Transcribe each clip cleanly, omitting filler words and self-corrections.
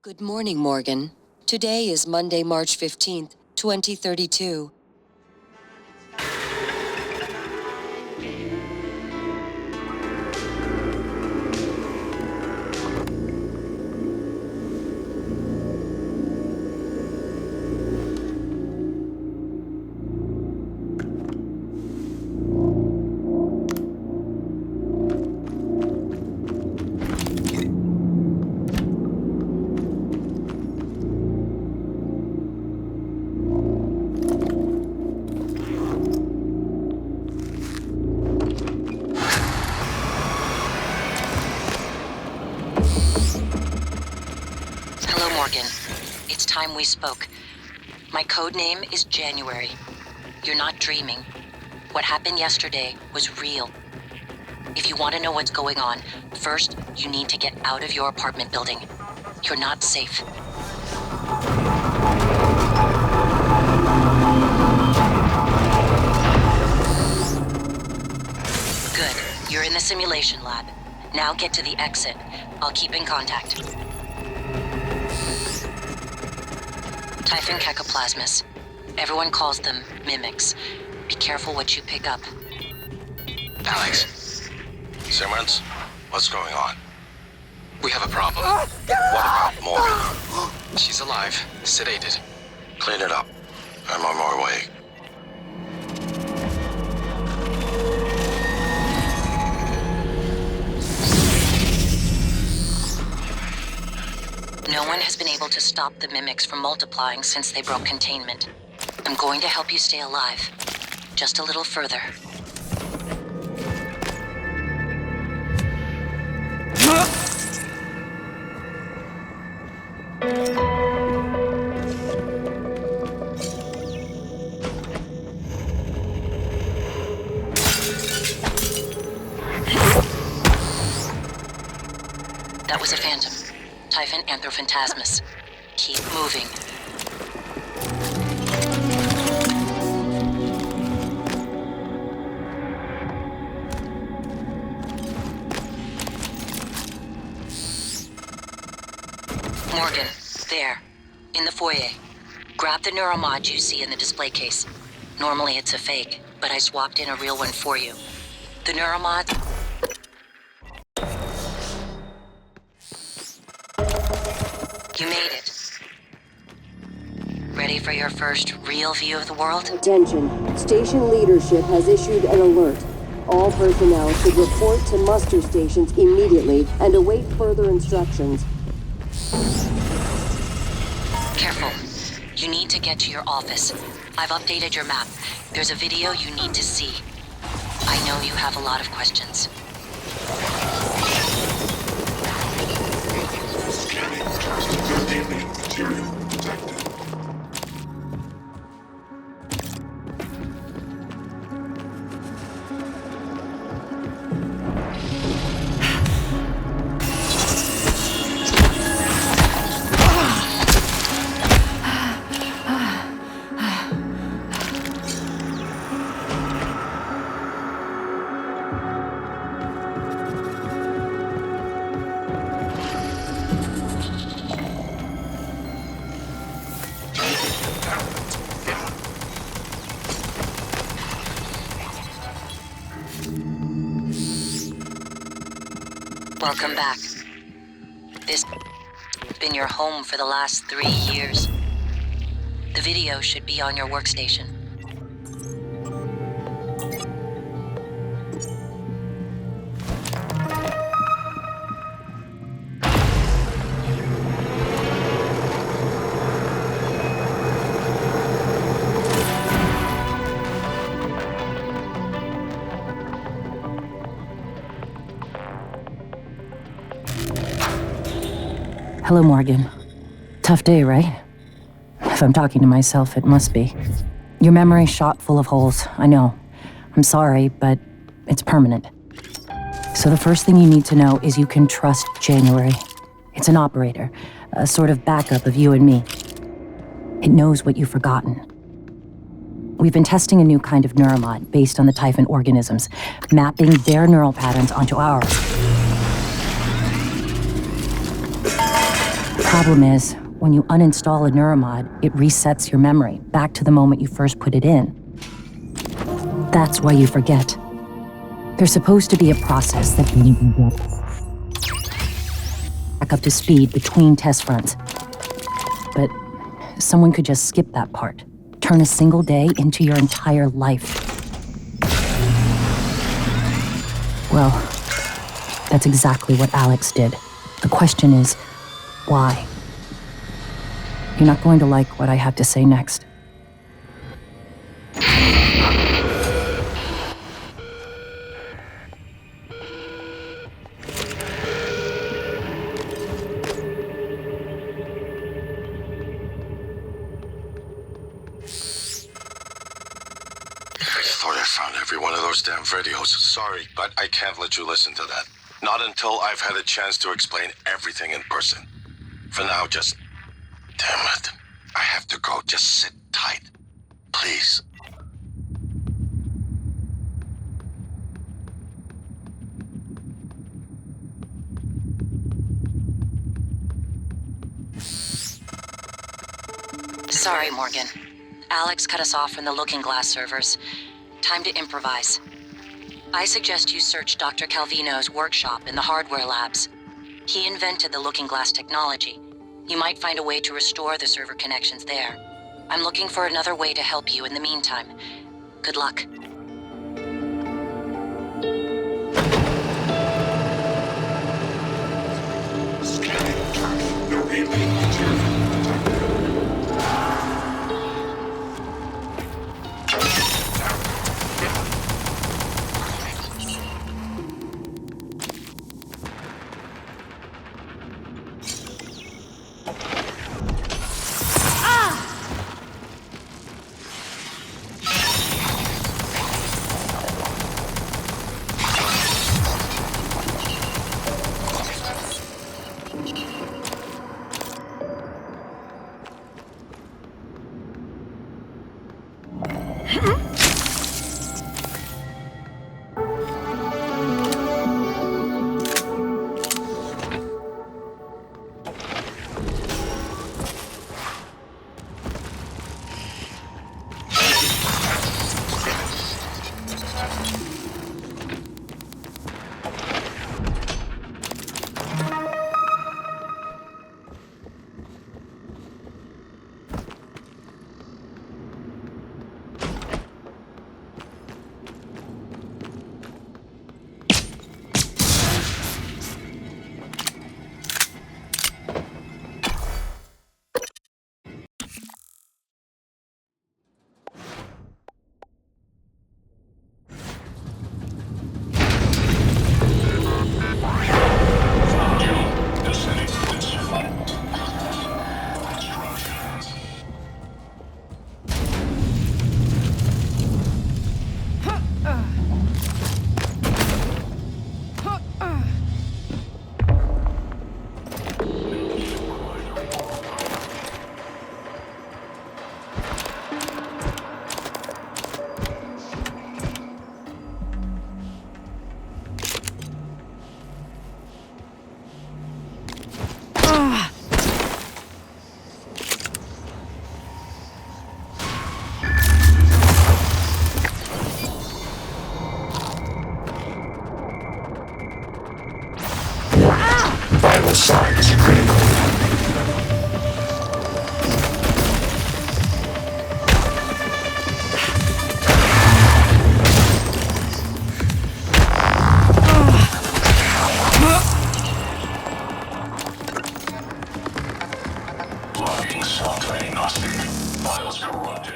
Good morning, Morgan. Today is Monday, March 15th, 2032. Hello, Morgan. It's time we spoke. My code name is January. You're not dreaming. What happened yesterday was real. If you want to know what's going on, first, you need to get out of your apartment building. You're not safe. Good. You're in the simulation lab. Now get to the exit. I'll keep in contact. Typhon cacoplasmus. Everyone calls them mimics. Be careful what you pick up. Alex. Simmons, what's going on? We have a problem. What about Morgan? She's alive, sedated. Clean it up. I'm on my way. No one has been able to stop the mimics from multiplying since they broke containment. I'm going to help you stay alive. Just a little further. That was a phantom. Typhon anthrophantasmus. Keep moving. Morgan, there. In the foyer. Grab the Neuromod you see in the display case. Normally it's a fake, but I swapped in a real one for you. The Neuromod... You made it. Ready for your first real view of the world? Attention. Station leadership has issued an alert. All personnel should report to muster stations immediately and await further instructions. Careful. You need to get to your office. I've updated your map. There's a video you need to see. I know you have a lot of questions. Alien material detected. Welcome back. This has been your home for the last 3 years. The video should be on your workstation. Hello, Morgan. Tough day, right? If I'm talking to myself, it must be. Your memory's shot full of holes, I know. I'm sorry, but it's permanent. So the first thing you need to know is you can trust January. It's an operator, a sort of backup of you and me. It knows what you've forgotten. We've been testing a new kind of neuromod based on the Typhon organisms, mapping their neural patterns onto ours. problem is, when you uninstall a neuromod, it resets your memory back to the moment you first put it in. That's why you forget. There's supposed to be a process that can even get back up to speed between test runs. But someone could just skip that part, turn a single day into your entire life. Well, that's exactly what Alex did. The question is, why? You're not going to like what I have to say next. Every one of those damn videos. Sorry, but I can't let you listen to that. Not until I've had a chance to explain everything in person. For now, just... Damn it. I have to go. Just sit tight. Please. Sorry, Morgan. Alex cut us off from the Looking Glass servers. Time to improvise. I suggest you search Dr. Calvino's workshop in the hardware labs. He invented the Looking Glass technology. You might find a way to restore the server connections there. I'm looking for another way to help you in the meantime. Good luck. Scanning target. No alien material vital signs critical. Logging self-diagnostic. Files corrupted.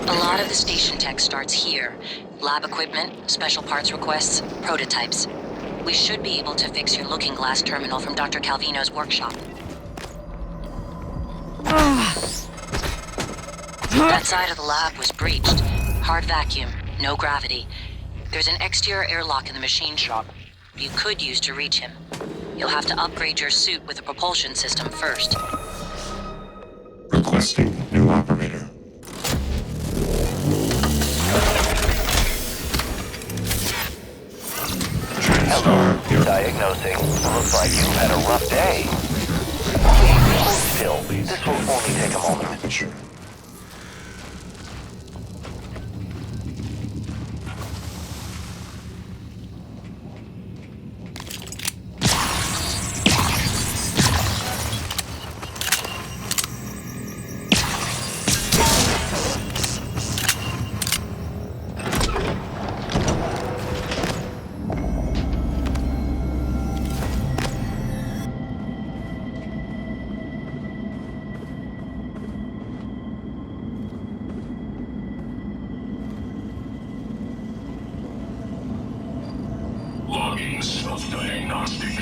A lot of the station tech starts here. Lab equipment, special parts requests, prototypes. We should be able to fix your looking glass terminal from Dr. Calvino's workshop. That side of the lab was breached. Hard vacuum, no gravity. There's an exterior airlock in the machine shop you could use to reach him. You'll have to upgrade your suit with a propulsion system first. Requesting new operator. Hello. Diagnosing. Looks like you've had a rough day. Please hold still. This will only take a moment. Sure. Logging self-diagnostic.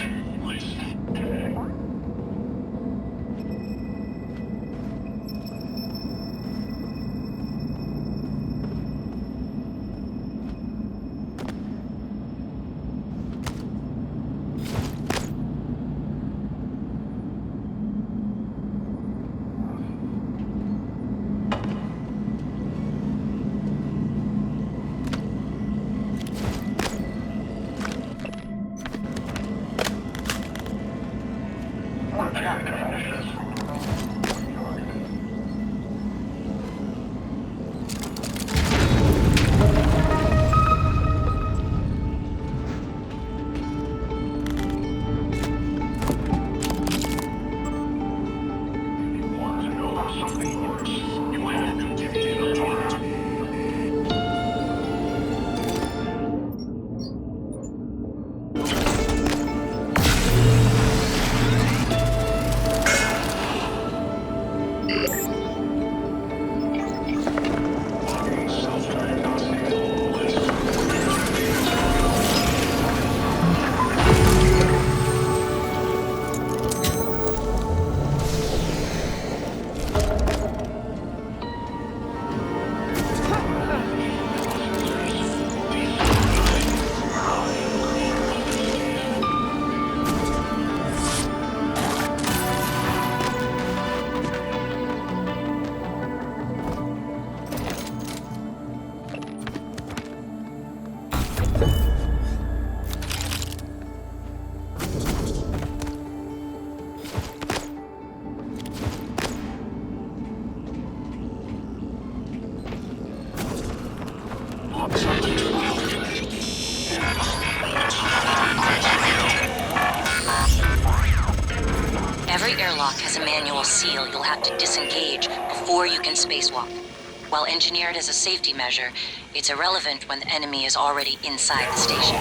Every airlock has a manual seal you'll have to disengage before you can spacewalk. While engineered as a safety measure, it's irrelevant when the enemy is already inside the station.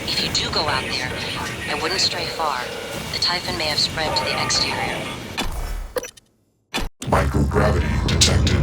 If you do go out there, I wouldn't stray far. The Typhon may have spread to the exterior. Microgravity detected.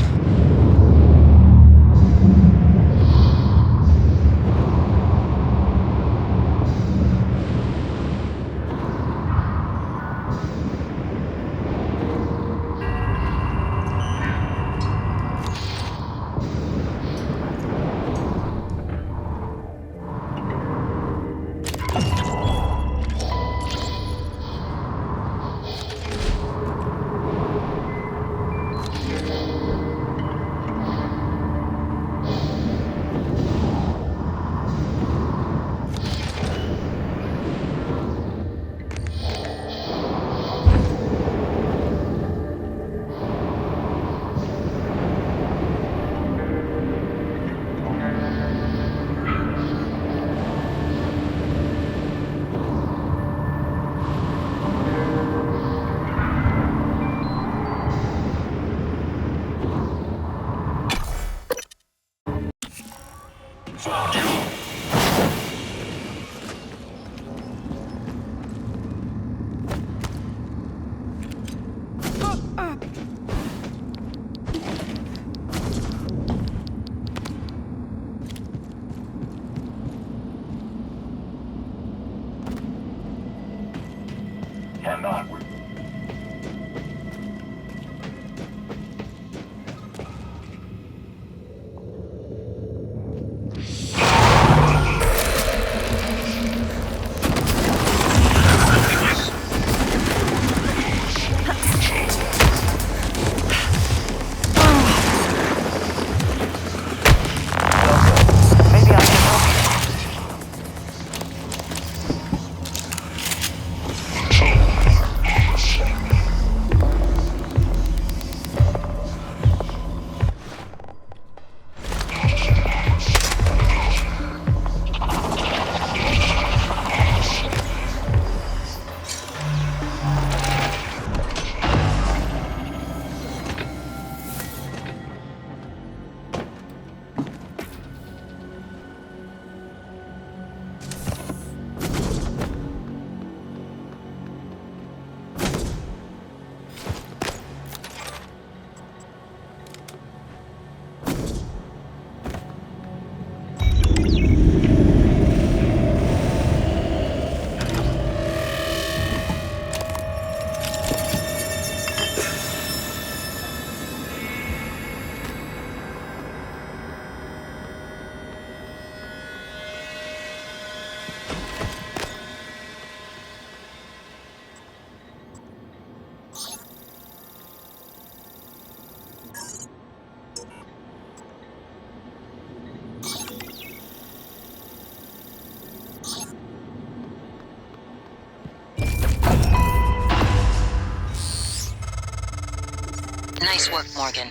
Nice work, Morgan.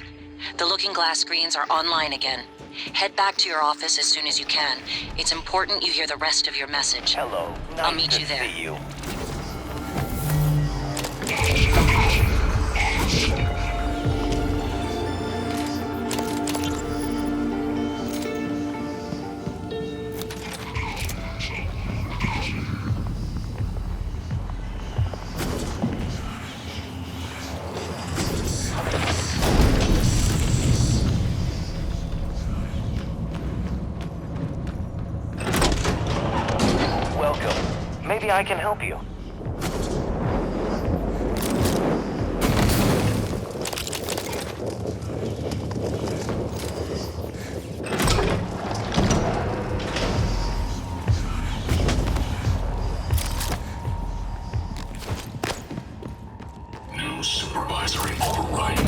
The looking glass screens are online again. Head back to your office as soon as you can. It's important you hear the rest of your message. Hello. Nice I'll meet to you there. see you. Welcome. Maybe I can help you. New supervisory override.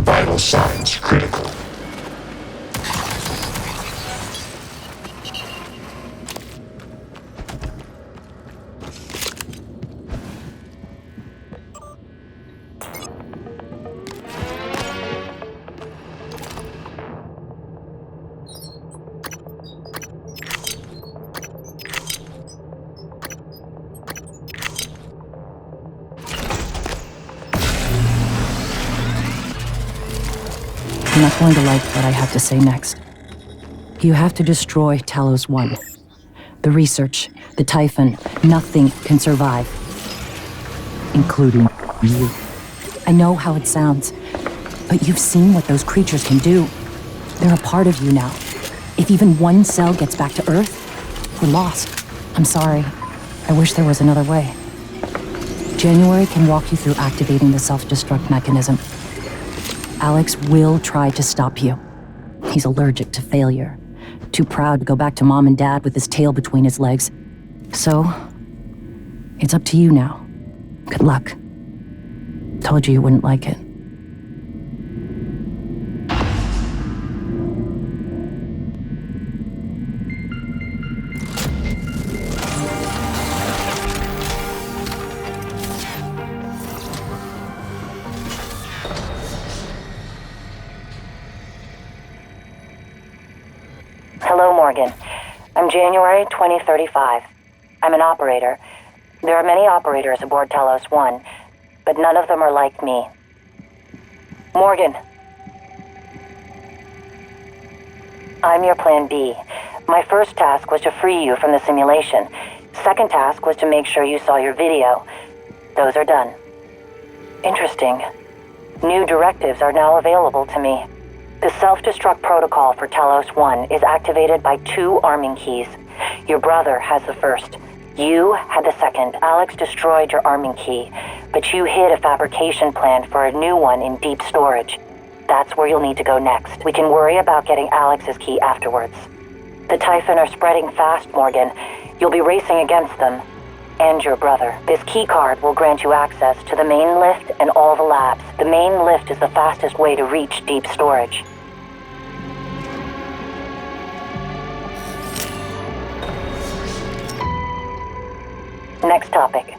Vital signs critical. You're not going to like what I have to say next. You have to destroy Talos 1. The research, the Typhon, nothing can survive. Including you. I know how it sounds, but you've seen what those creatures can do. They're a part of you now. If even one cell gets back to Earth, we're lost. I'm sorry. I wish there was another way. January can walk you through activating the self-destruct mechanism. Alex will try to stop you. He's allergic to failure. Too proud to go back to Mom and Dad with his tail between his legs. So, it's up to you now. Good luck. Told you you wouldn't like it. Hello, Morgan. I'm January 2035. I'm an operator. There are many operators aboard Talos 1, but none of them are like me. Morgan. I'm your plan B. My first task was to free you from the simulation. Second task was to make sure you saw your video. Those are done. Interesting. New directives are now available to me. The self-destruct protocol for Talos 1 is activated by 2 arming keys. Your brother has the first. You had the second. Alex destroyed your arming key, but you hid a fabrication plan for a new one in deep storage. That's where you'll need to go next. We can worry about getting Alex's key afterwards. The Typhon are spreading fast, Morgan. You'll be racing against them. And your brother. This key card will grant you access to the main lift and all the labs. The main lift is the fastest way to reach deep storage. Next topic.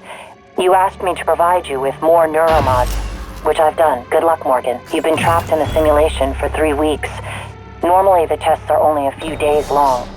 You asked me to provide you with more Neuromods, which I've done. Good luck, Morgan. You've been trapped in the simulation for 3 weeks. Normally, the tests are only a few days long.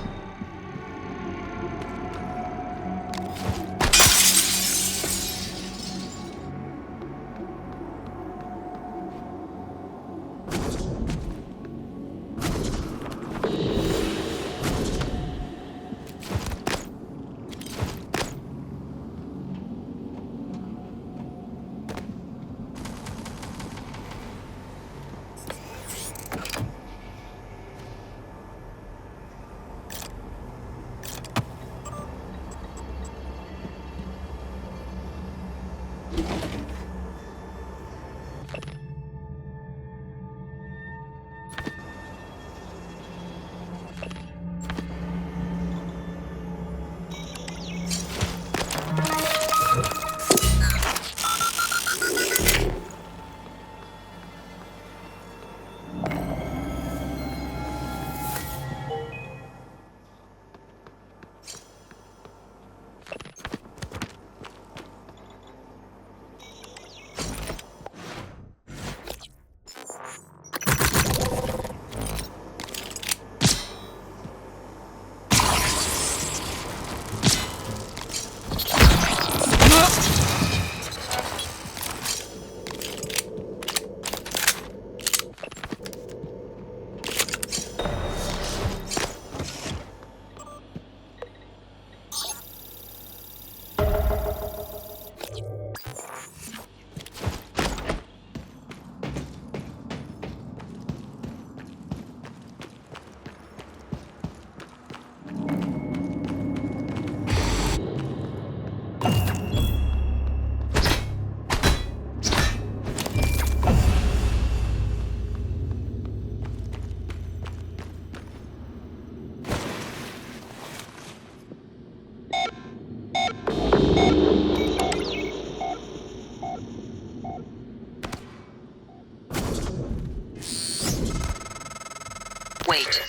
Wait.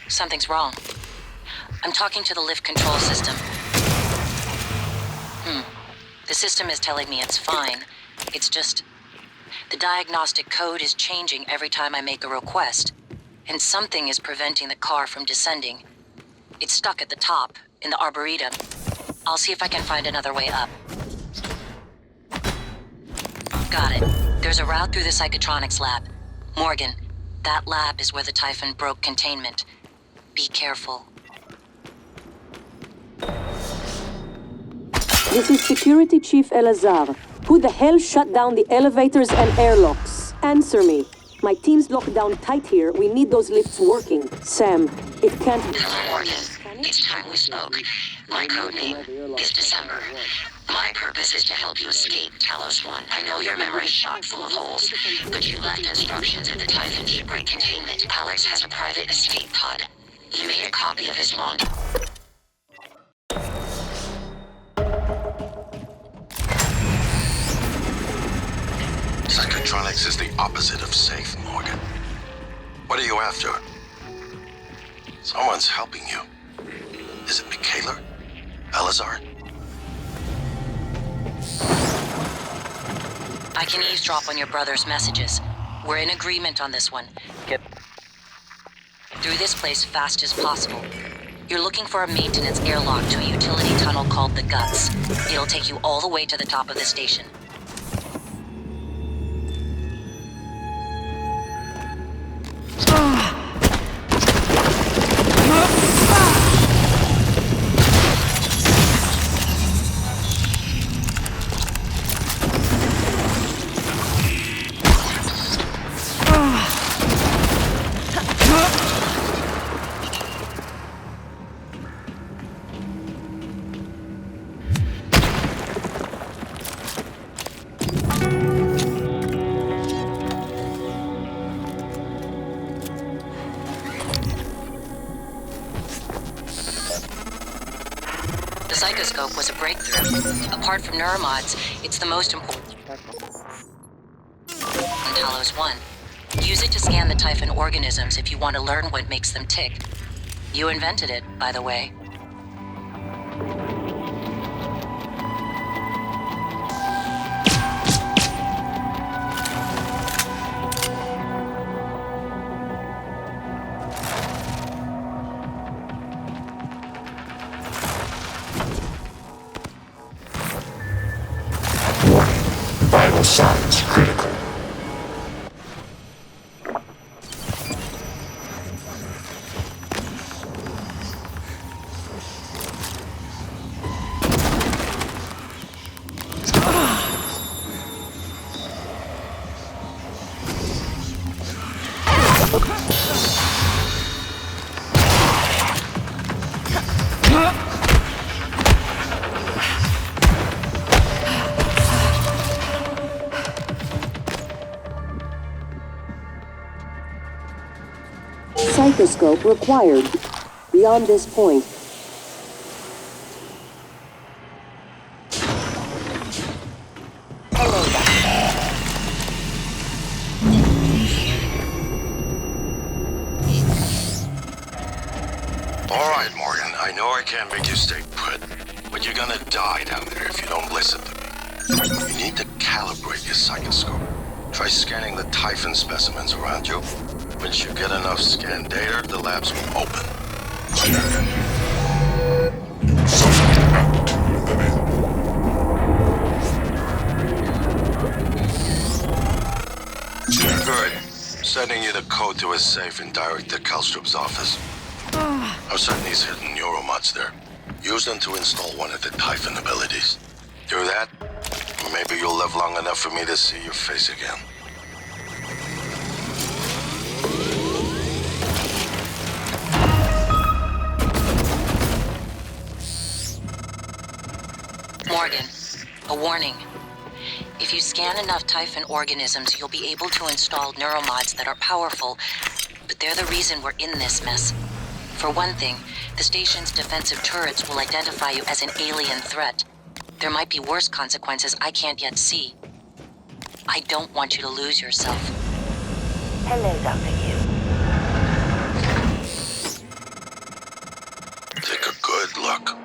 Something's wrong. I'm talking to the lift control system. The system is telling me it's fine. It's just... the diagnostic code is changing every time I make a request. And something is preventing the car from descending. It's stuck at the top, in the Arboretum. I'll see if I can find another way up. Got it. There's a route through the psychotronics lab. Morgan, that lab is where the Typhon broke containment. Be careful. This is Security Chief Elazar. Who the hell shut down the elevators and airlocks? Answer me. My team's locked down tight here. We need those lifts working. Sam, it can't be... Hello, Morgan. It's time we spoke. My code name is December. My purpose is to help you escape Talos 1. I know your memory's shot full of holes, but you left instructions at the Typhon shipwreck containment. Alex has a private escape pod. You made a copy of his log. Psychotronics is the opposite of safe, Morgan. What are you after? Someone's helping you. Is it Michaela? Elazar? I can eavesdrop on your brother's messages. We're in agreement on this one. Get through this place fast as possible. You're looking for a maintenance airlock to a utility tunnel called the Guts. It'll take you all the way to the top of the station. Psychoscope was a breakthrough. Apart from Neuromods, it's the most important in Talos 1. Use it to scan the Typhon organisms if you want to learn what makes them tick. You invented it, by the way. Vital signs critical. Psychoscope required. Beyond this point. All right, Morgan, I know I can't make you stay put, but you're gonna die down there if you don't listen to me. You need to calibrate your psychoscope. Try scanning the Typhon specimens around you. Once you get enough scan data, the labs will open. Good. Sending you the code to a safe in Director Kallstrup's office. I'm setting these hidden Neuromods there. Use them to install one of the Typhon abilities. Do that, maybe you'll live long enough for me to see your face again. Morgan, a warning. If you scan enough Typhon organisms, you'll be able to install Neuromods that are powerful, but they're the reason we're in this mess. For one thing, the station's defensive turrets will identify you as an alien threat. There might be worse consequences I can't yet see. I don't want you to lose yourself. Hello, Dr. Yu. Take a good look.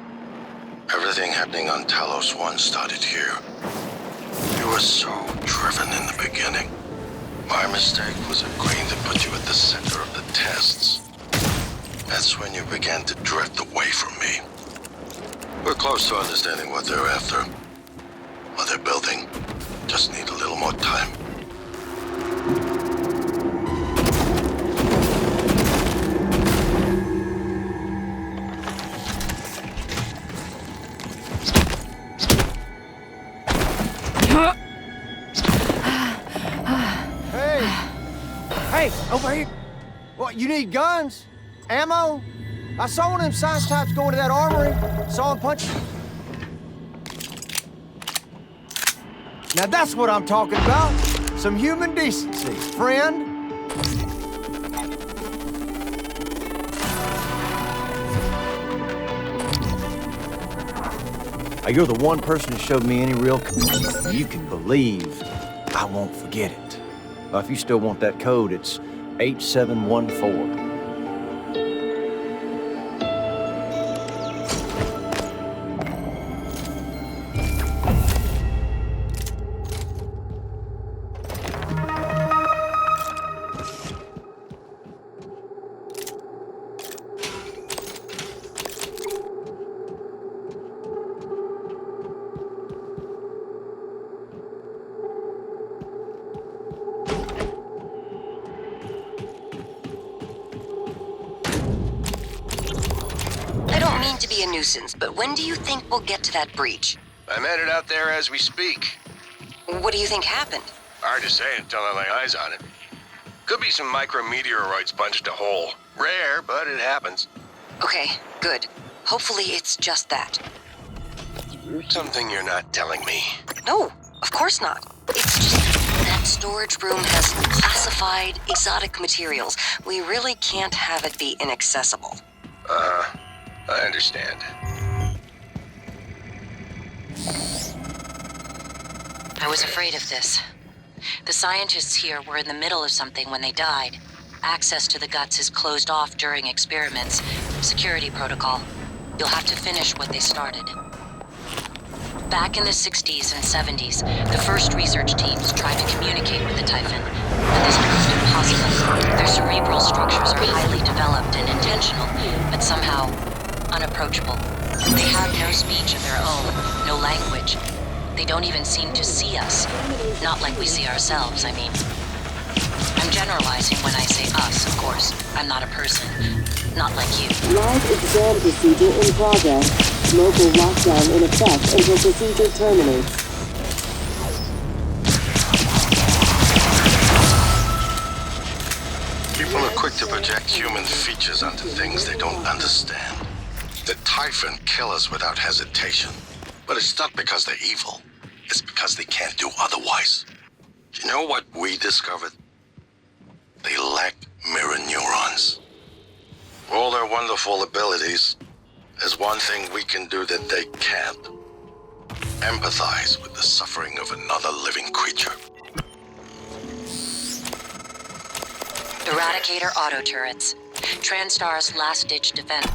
Everything happening on Talos 1 started here. You were so driven in the beginning. My mistake was agreeing to put you at the center of the tests. That's when you began to drift away from me. We're close to understanding what they're after. What they're building. Just need a little more time. Hey, over here. What, you need guns? Ammo? I saw one of them science types go into that armory. Saw him punch. Now that's what I'm talking about. Some human decency, friend. Now, you're the one person who showed me any real... You can believe I won't forget it. If you still want that code, it's 8714. To be a nuisance, but when do you think we'll get to that breach? I'm headed out there as we speak. What do you think happened? Hard to say until I lay eyes on it. Could be some micrometeoroids punched a hole. Rare, but it happens. Okay, good. Hopefully it's just that. Something you're not telling me. No, of course not. It's just that storage room has classified exotic materials. We really can't have it be inaccessible. I understand. I was afraid of this. The scientists here were in the middle of something when they died. Access to the guts is closed off during experiments. Security protocol. You'll have to finish what they started. Back in the 60s and 70s, the first research teams tried to communicate with the Typhon, but this proved impossible. Their cerebral structures are highly developed and intentional, but somehow unapproachable. They have no speech of their own, no language. They don't even seem to see us. Not like we see ourselves, I mean. I'm generalizing when I say us, of course. I'm not a person. Not like you. Live exam procedure in progress. Local lockdown in effect until procedure terminates. People are quick to project human features onto things they don't understand. The Typhon kill us without hesitation. But it's not because they're evil. It's because they can't do otherwise. You know what we discovered? They lack mirror neurons. All their wonderful abilities, there's one thing we can do that they can't. Empathize with the suffering of another living creature. Eradicator auto turrets. Transtar's last-ditch defense.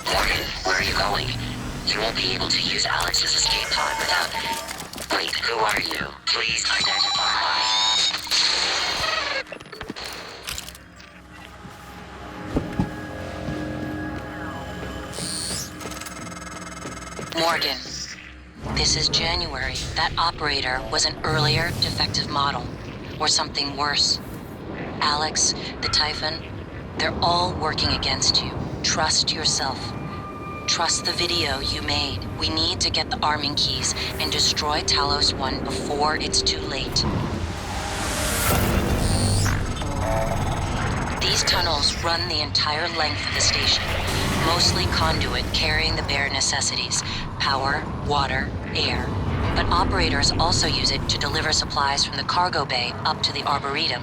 Morgan, where are you going? You won't be able to use Alex's escape pod without... Wait, who are you? Please identify. Morgan, this is January. That operator was an earlier defective model, or something worse. Alex, the Typhon, they're all working against you. Trust yourself. Trust the video you made. We need to get the arming keys and destroy Talos 1 before it's too late. These tunnels run the entire length of the station, mostly conduit carrying the bare necessities, power, water, air. But operators also use it to deliver supplies from the cargo bay up to the Arboretum.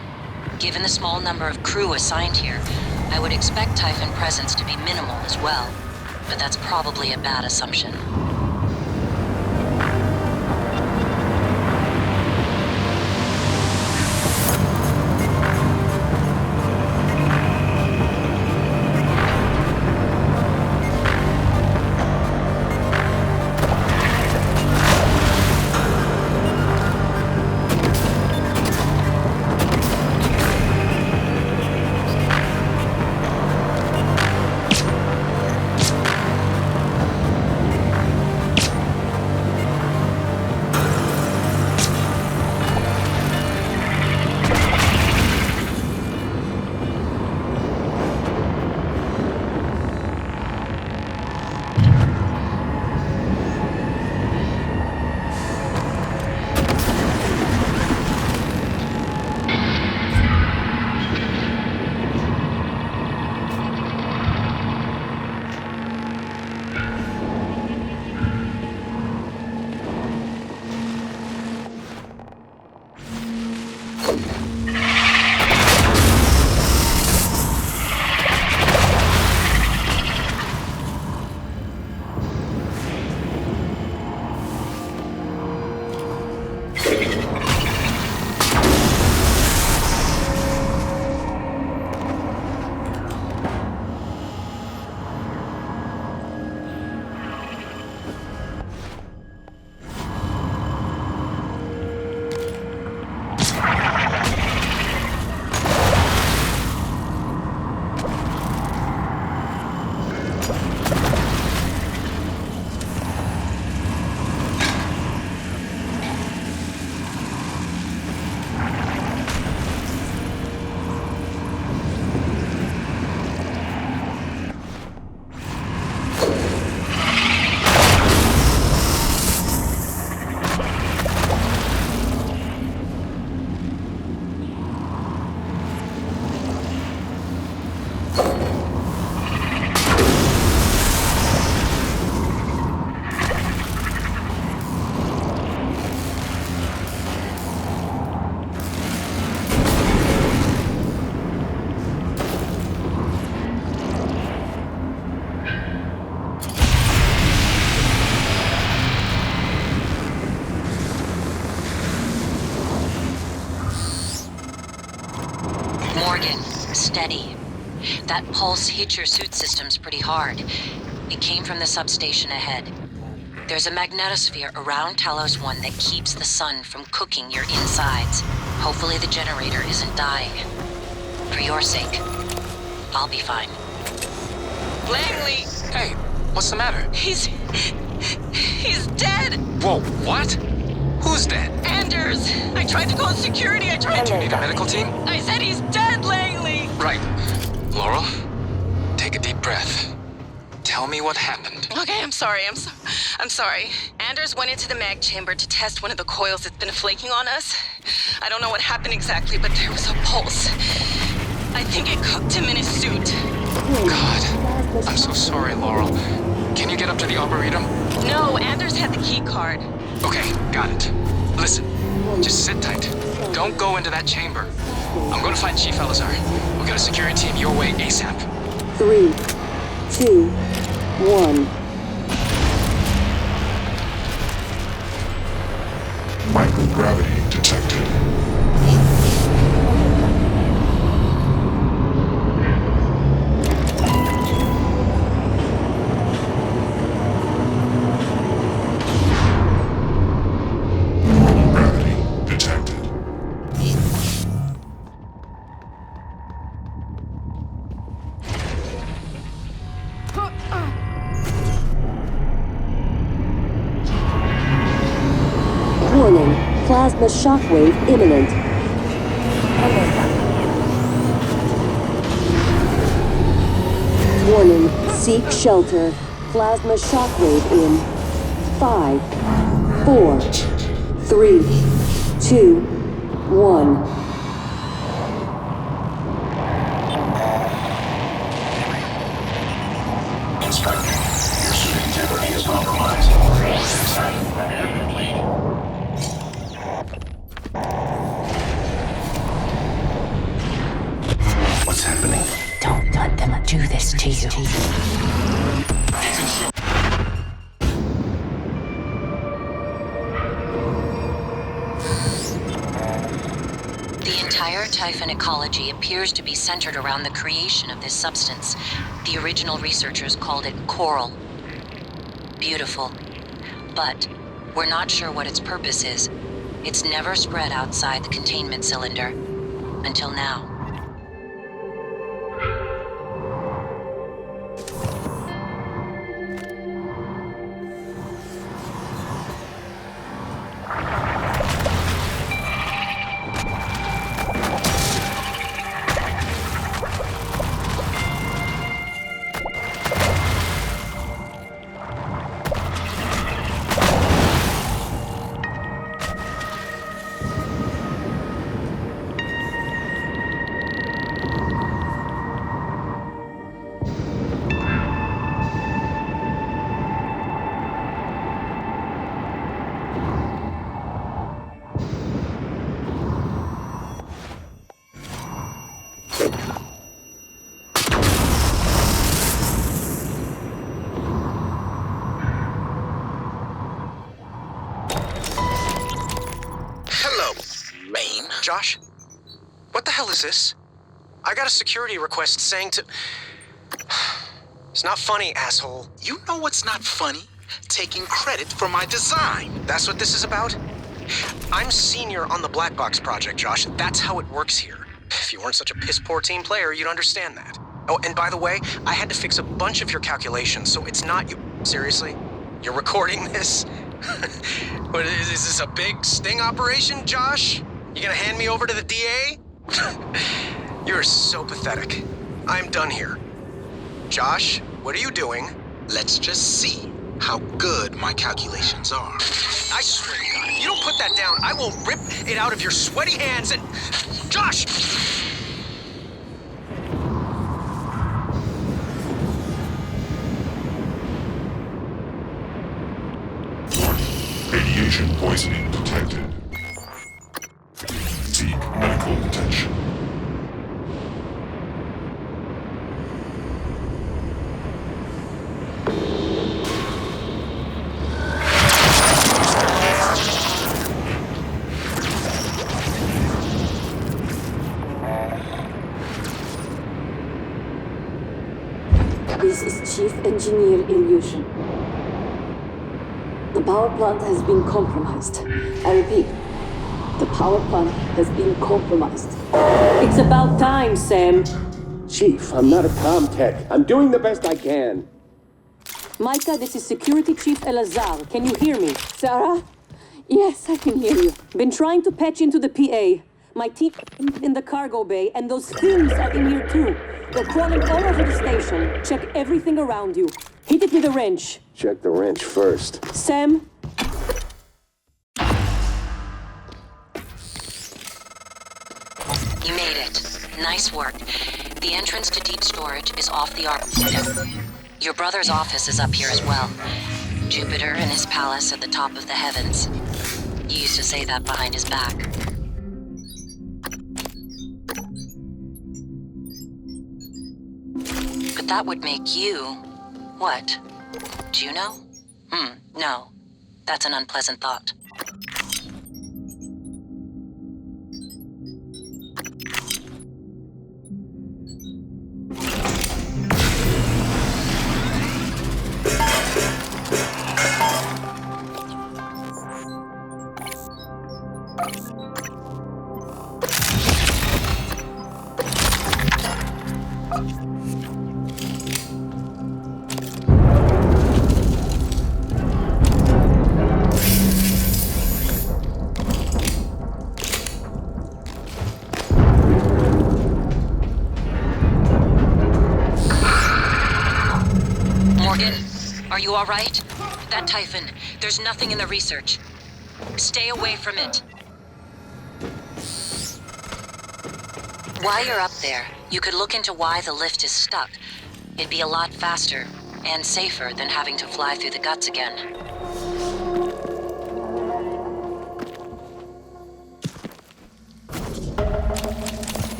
Given the small number of crew assigned here, I would expect Typhon presence to be minimal as well. But that's probably a bad assumption. steady. That pulse hit your suit systems pretty hard. It came from the substation ahead. There's a magnetosphere around Talos 1 that keeps the sun from cooking your insides. Hopefully the generator isn't dying. For your sake, I'll be fine. Langley! Hey, what's the matter? He's dead! Whoa, what? Who's dead? Anders! I tried to call security, Do you need a medical team? I said he's dead, Langley! Right. Laurel, take a deep breath. Tell me what happened. Okay, I'm sorry. I'm sorry. Anders went into the mag chamber to test one of the coils that's been flaking on us. I don't know what happened exactly, but there was a pulse. I think it cooked him in his suit. God, I'm so sorry, Laurel. Can you get up to the Arboretum? No, Anders had the key card. Okay, got it. Listen, just sit tight. Don't go into that chamber. I'm gonna find Chief Elazar. We'll get a security team your way ASAP. 3, 2, 1. Microgravity detected. Gravity detected. Warning, plasma shockwave imminent. Warning, seek shelter. Plasma shockwave in 5, 4, 3, 2, 1. Inspector, your suit integrity is compromised. What's happening? Don't let them do this to you. The entire Typhon ecology appears to be centered around the creation of this substance. The original researchers called it coral. Beautiful. But we're not sure what its purpose is. It's never spread outside the containment cylinder. Until now. Josh? What the hell is this? I got a security request saying to... It's not funny, asshole. You know what's not funny? Taking credit for my design. That's what this is about? I'm senior on the Black Box project, Josh. That's how it works here. If you weren't such a piss-poor team player, you'd understand that. Oh, and by the way, I had to fix a bunch of your calculations, so it's not you... Seriously? You're recording this? What, is this a big sting operation, Josh? You gonna hand me over to the DA? You're so pathetic. I'm done here. Josh, what are you doing? Let's just see how good my calculations are. I swear to God, if you don't put that down, I will rip it out of your sweaty hands and... Josh! Radiation poisoning detected. Seek medical attention. This is Chief Engineer Illusion. The power plant has been compromised. I repeat, the power plant has been compromised. It's about time, Sam. Chief, I'm not a comm tech. I'm doing the best I can. Micah, this is Security Chief Elazar. Can you hear me? Sarah? Yes, I can hear you. Been trying to patch into the PA. My team in the cargo bay, and those things are in here too. They're crawling all over the station. Check everything around you. Hit it with a wrench. Check the wrench first. Sam? You made it. Nice work. The entrance to deep storage is off the arc. Your brother's office is up here as well. Jupiter and his palace at the top of the heavens. He used to say that behind his back. But that would make you... what? Juno? No. That's an unpleasant thought. Are you all right? That Typhon, there's nothing in the research. Stay away from it. While you're up there, you could look into why the lift is stuck. It'd be a lot faster and safer than having to fly through the guts again.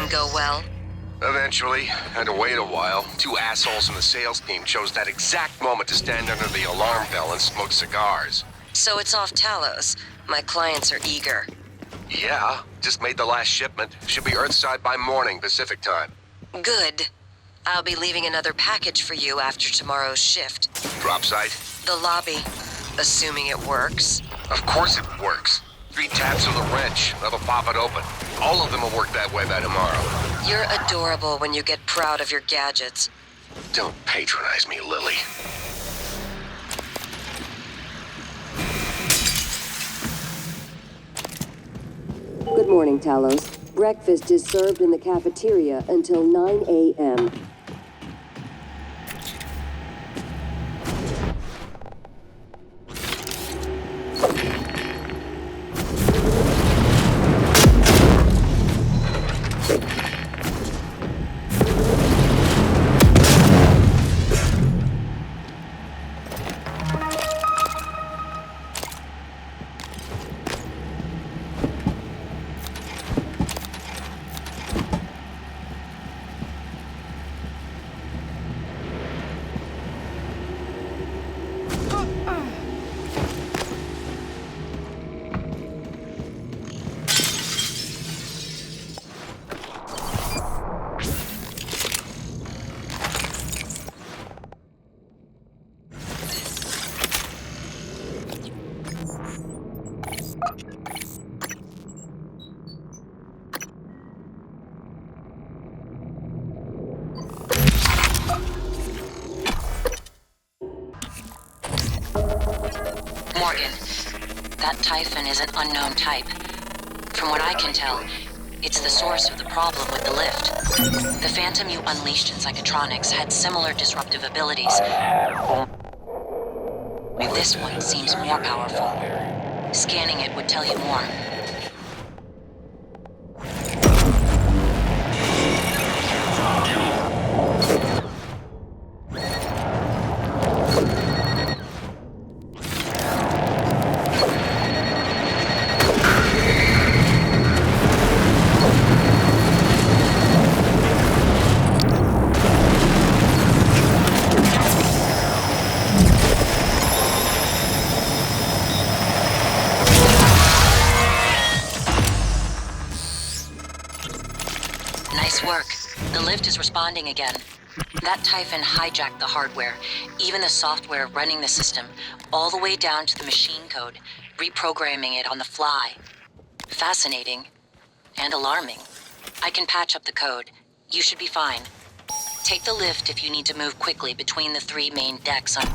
Go well? Eventually. Had to wait a while. Two assholes from the sales team chose that exact moment to stand under the alarm bell and smoke cigars. So it's off Talos. My clients are eager. Yeah, just made the last shipment. Should be Earthside by morning, Pacific time. Good. I'll be leaving another package for you after tomorrow's shift. Drop site? The lobby. Assuming it works. Of course it works. 3 taps of the wrench. That'll pop it open. All of them will work that way by tomorrow. You're adorable when you get proud of your gadgets. Don't patronize me, Lily. Good morning, Talos. Breakfast is served in the cafeteria until 9 a.m. Morgan, that Typhon is an unknown type. From what I can tell, it's the source of the problem with the lift. The Phantom you unleashed in Psychotronics had similar disruptive abilities. This one seems more powerful. Scanning it would tell you more. is responding again. That Typhon hijacked the hardware, even the software running the system, all the way down to the machine code, reprogramming it on the fly. Fascinating. And alarming. I can patch up the code. You should be fine. Take the lift if you need to move quickly between the 3 main decks on...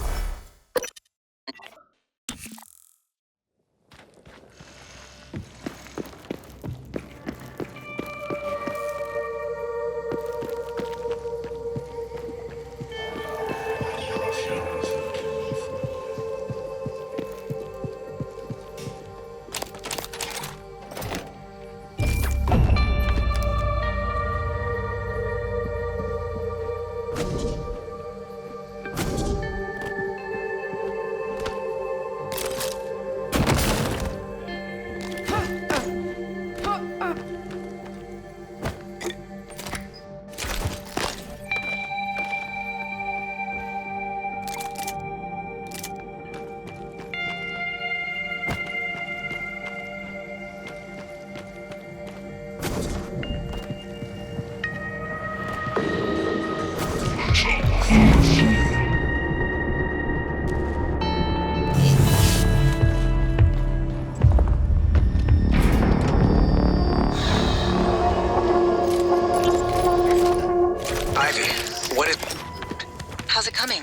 How's it coming?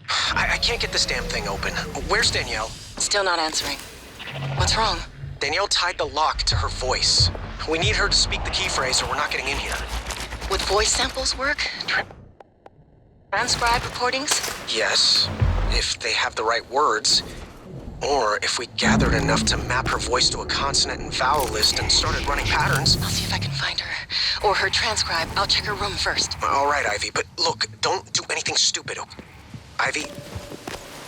I can't get this damn thing open. Where's Danielle? Still not answering. What's wrong? Danielle tied the lock to her voice. We need her to speak the key phrase or we're not getting in here. Would voice samples work? Transcribe recordings? Yes, if they have the right words. Or if we gathered enough to map her voice to a consonant and vowel list and started running patterns. I'll see if I can find her. Or her transcribe. I'll check her room first. All right, Ivy, but look, don't do anything stupid. Ivy?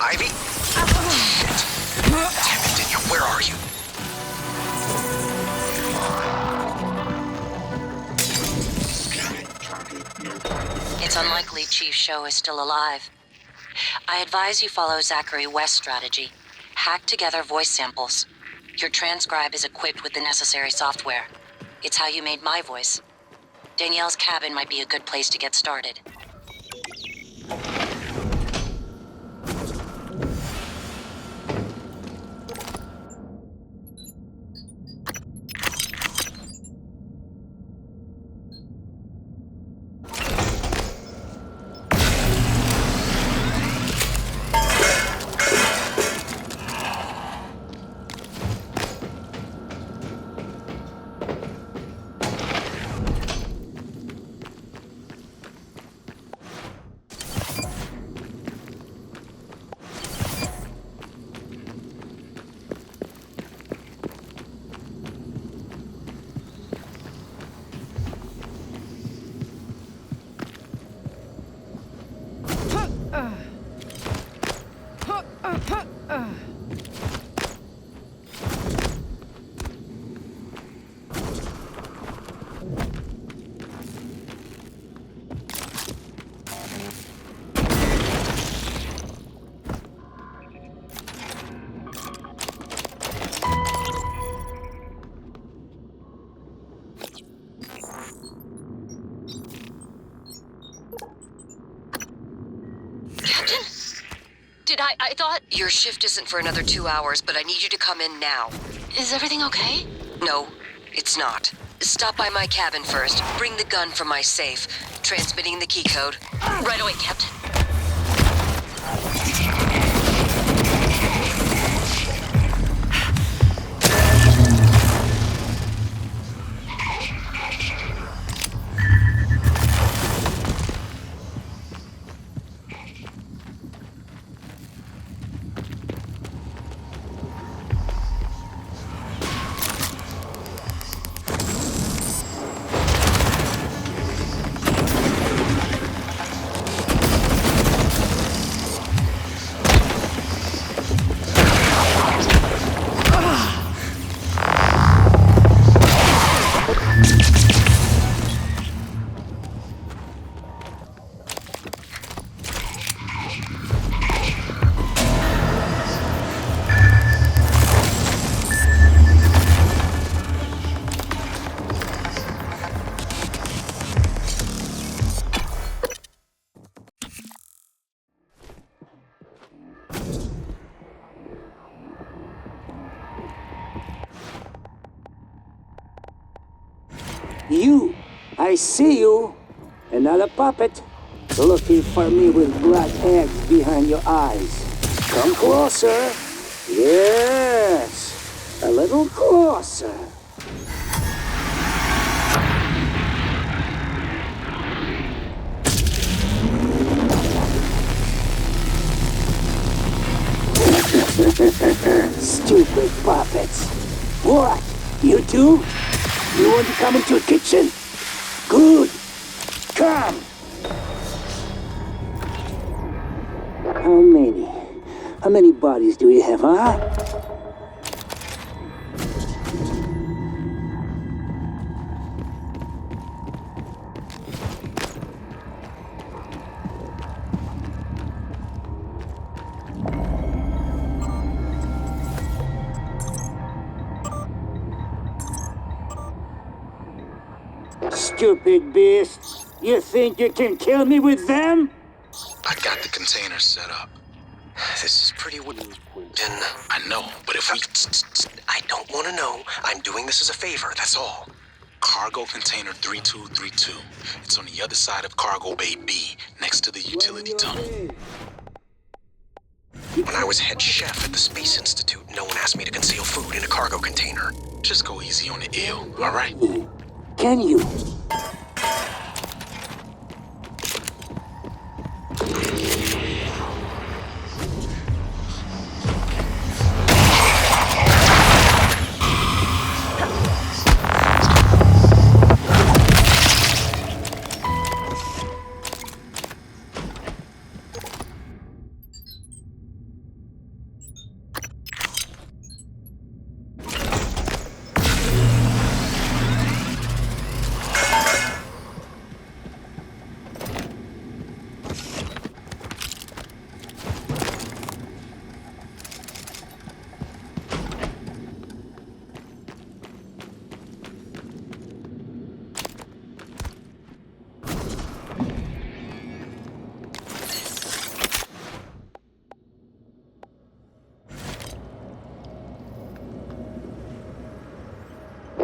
Ivy? Shit. Damn it, Danielle, where are you? It's unlikely Chief Show is still alive. I advise you follow Zachary West's strategy. Hack together voice samples. Your transcribe is equipped with the necessary software. It's how you made my voice. Danielle's cabin might be a good place to get started. I thought... Your shift isn't for another 2 hours, but I need you to come in now. Is everything okay? No, it's not. Stop by my cabin first. Bring the gun from my safe. Transmitting the key code. Right away, Captain. You. I see you. Another puppet. Looking for me with black eggs behind your eyes. Come closer. Yes. A little closer. Stupid puppets. What? You too? You want to come into a kitchen? Good. Come. How many bodies do we have, huh? Stupid beast. You think you can kill me with them? I got the container set up. This is pretty I know, but if we... I don't want to know. I'm doing this as a favor, that's all. Cargo container 3232. It's on the other side of cargo bay B, next to the utility tunnel. When I was head chef at the Space Institute, no one asked me to conceal food in a cargo container. Just go easy on the ill, all right? Can you?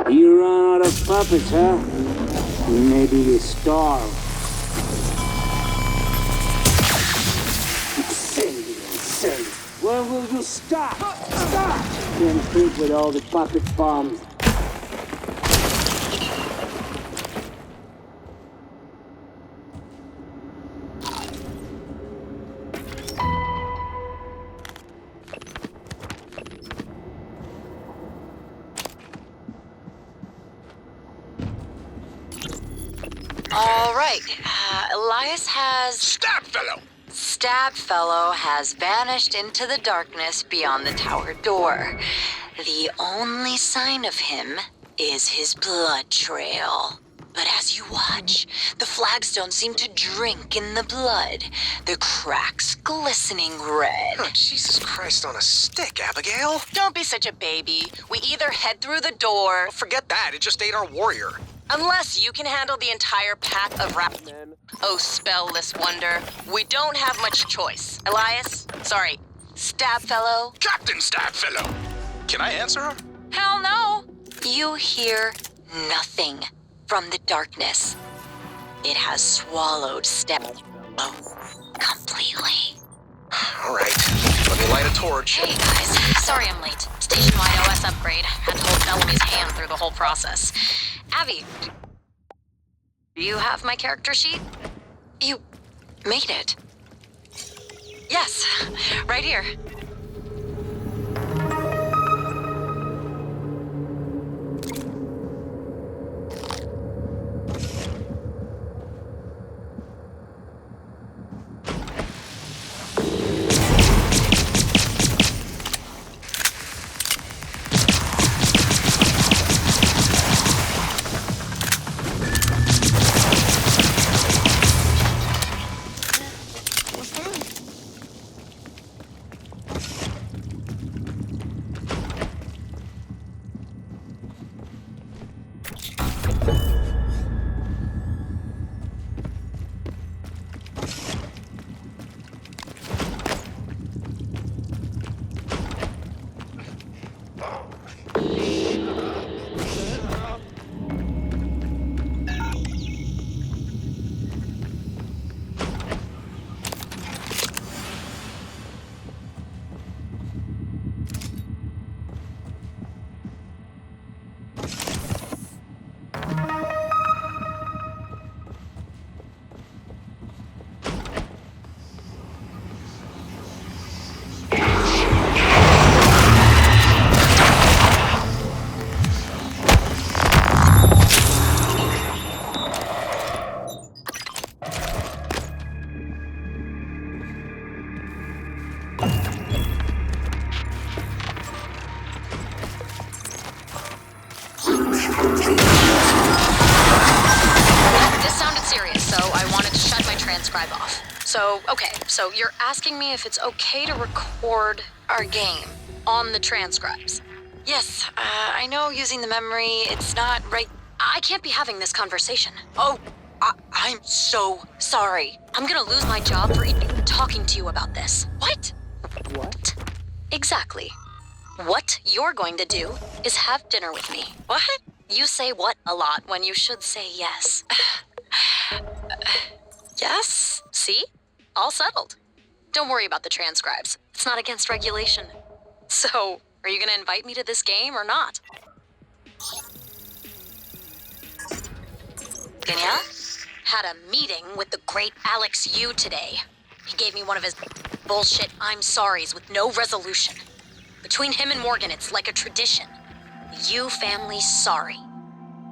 You run out of puppets, huh? Maybe you starve. Insane. When will you stop? Stop! Can't think with all the puppet bombs. All right. Elias has... Stab Fellow has vanished into the darkness beyond the tower door. The only sign of him is his blood trail. But as you watch, the flagstones seem to drink in the blood, the cracks glistening red. Oh, Jesus Christ on a stick, Abigail. Don't be such a baby. We either head through the door... Well, forget that, it just ate our warrior. Unless you can handle the entire pack of men. Oh, spellless wonder. We don't have much choice. Elias? Sorry, Stab Fellow? Captain Stab Fellow! Can I answer her? Hell no! You hear nothing from the darkness. It has swallowed Stab Fellow completely. All right, let me light a torch. Hey guys, sorry I'm late. Station-wide OS upgrade. Had to hold Bellamy's hand through the whole process. Abby, do you have my character sheet? You made it. Yes, right here. transcribe off. So, okay, so you're asking me if it's okay to record our game on the transcribes. Yes, I know using the memory, it's not right. I can't be having this conversation. Oh, I'm so sorry. I'm gonna lose my job for even talking to you about this. What? What? Exactly. What you're going to do is have dinner with me. What? You say what a lot when you should say yes. Yes? See? All settled. Don't worry about the transcribes. It's not against regulation. So, are you gonna invite me to this game or not? Danielle? Had a meeting with the great Alex Yu today. He gave me one of his bullshit I'm sorries with no resolution. Between him and Morgan, it's like a tradition. The Yu family's sorry.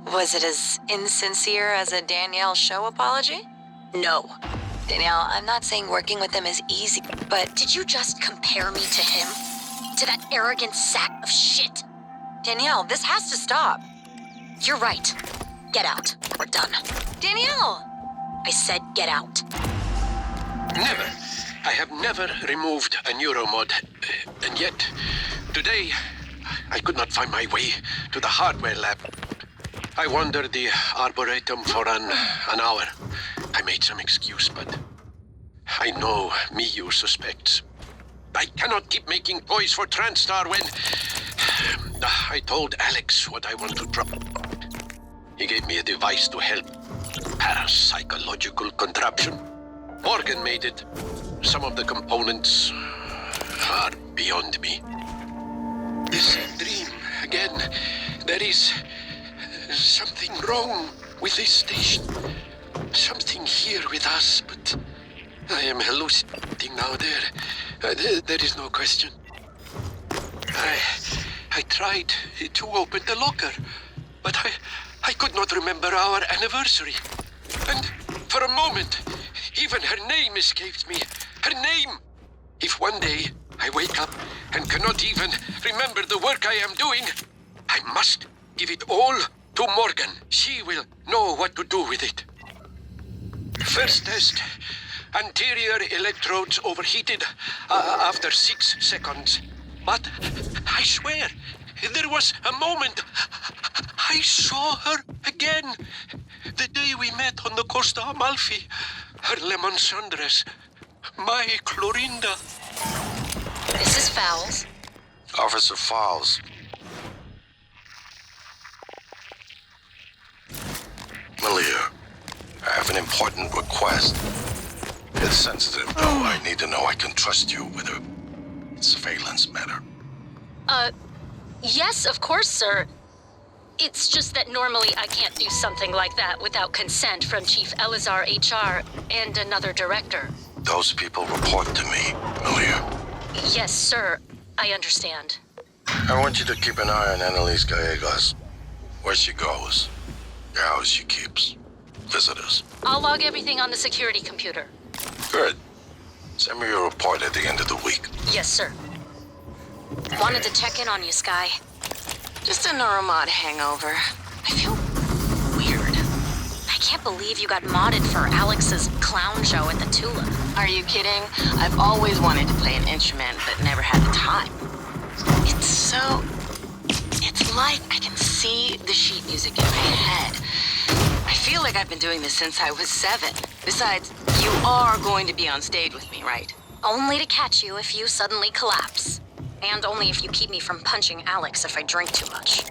Was it as insincere as a Danielle show apology? No. Danielle, I'm not saying working with him is easy, but... Did you just compare me to him? To that arrogant sack of shit? Danielle, this has to stop. You're right. Get out. We're done. Danielle! I said get out. Never. I have never removed a Neuromod. And yet, today, I could not find my way to the hardware lab. I wandered the Arboretum for an hour. I made some excuse, but I know Miyu suspects. I cannot keep making toys for TranStar when... I told Alex what I want to drop. He gave me a device to help. Parapsychological contraption. Morgan made it. Some of the components are beyond me. This dream, again. There is something wrong with this station. Something here with us, but I am hallucinating now. There is no question. I tried to open the locker, but I could not remember our anniversary. And for a moment, even her name escaped me. Her name! If one day I wake up and cannot even remember the work I am doing, I must give it all to Morgan. She will know what to do with it. First test. Anterior electrodes overheated after 6 seconds. But I swear, there was a moment I saw her again. The day we met on the Costa Amalfi. Her lemon sundress. My Clorinda. This is Fowles. Officer Fowles. Malia, I have an important request. It's sensitive, though. I need to know I can trust you with a surveillance matter. Yes, of course, sir. It's just that normally I can't do something like that without consent from Chief Elazar HR and another director. Those people report to me, Malia. Yes, sir. I understand. I want you to keep an eye on Annalise Gallegos. Where she goes, the house she keeps, visitors. I'll log everything on the security computer. Good. Send me your report at the end of the week. Yes, sir. Wanted to check in on you, Sky. Just a Neuromod hangover. I feel weird. I can't believe you got modded for Alex's clown show at the Tulip. Are you kidding? I've always wanted to play an instrument, but never had the time. It's like I can see the sheet music in my head. I feel like I've been doing this since I was 7. Besides, you are going to be on stage with me, right? Only to catch you if you suddenly collapse. And only if you keep me from punching Alex if I drink too much.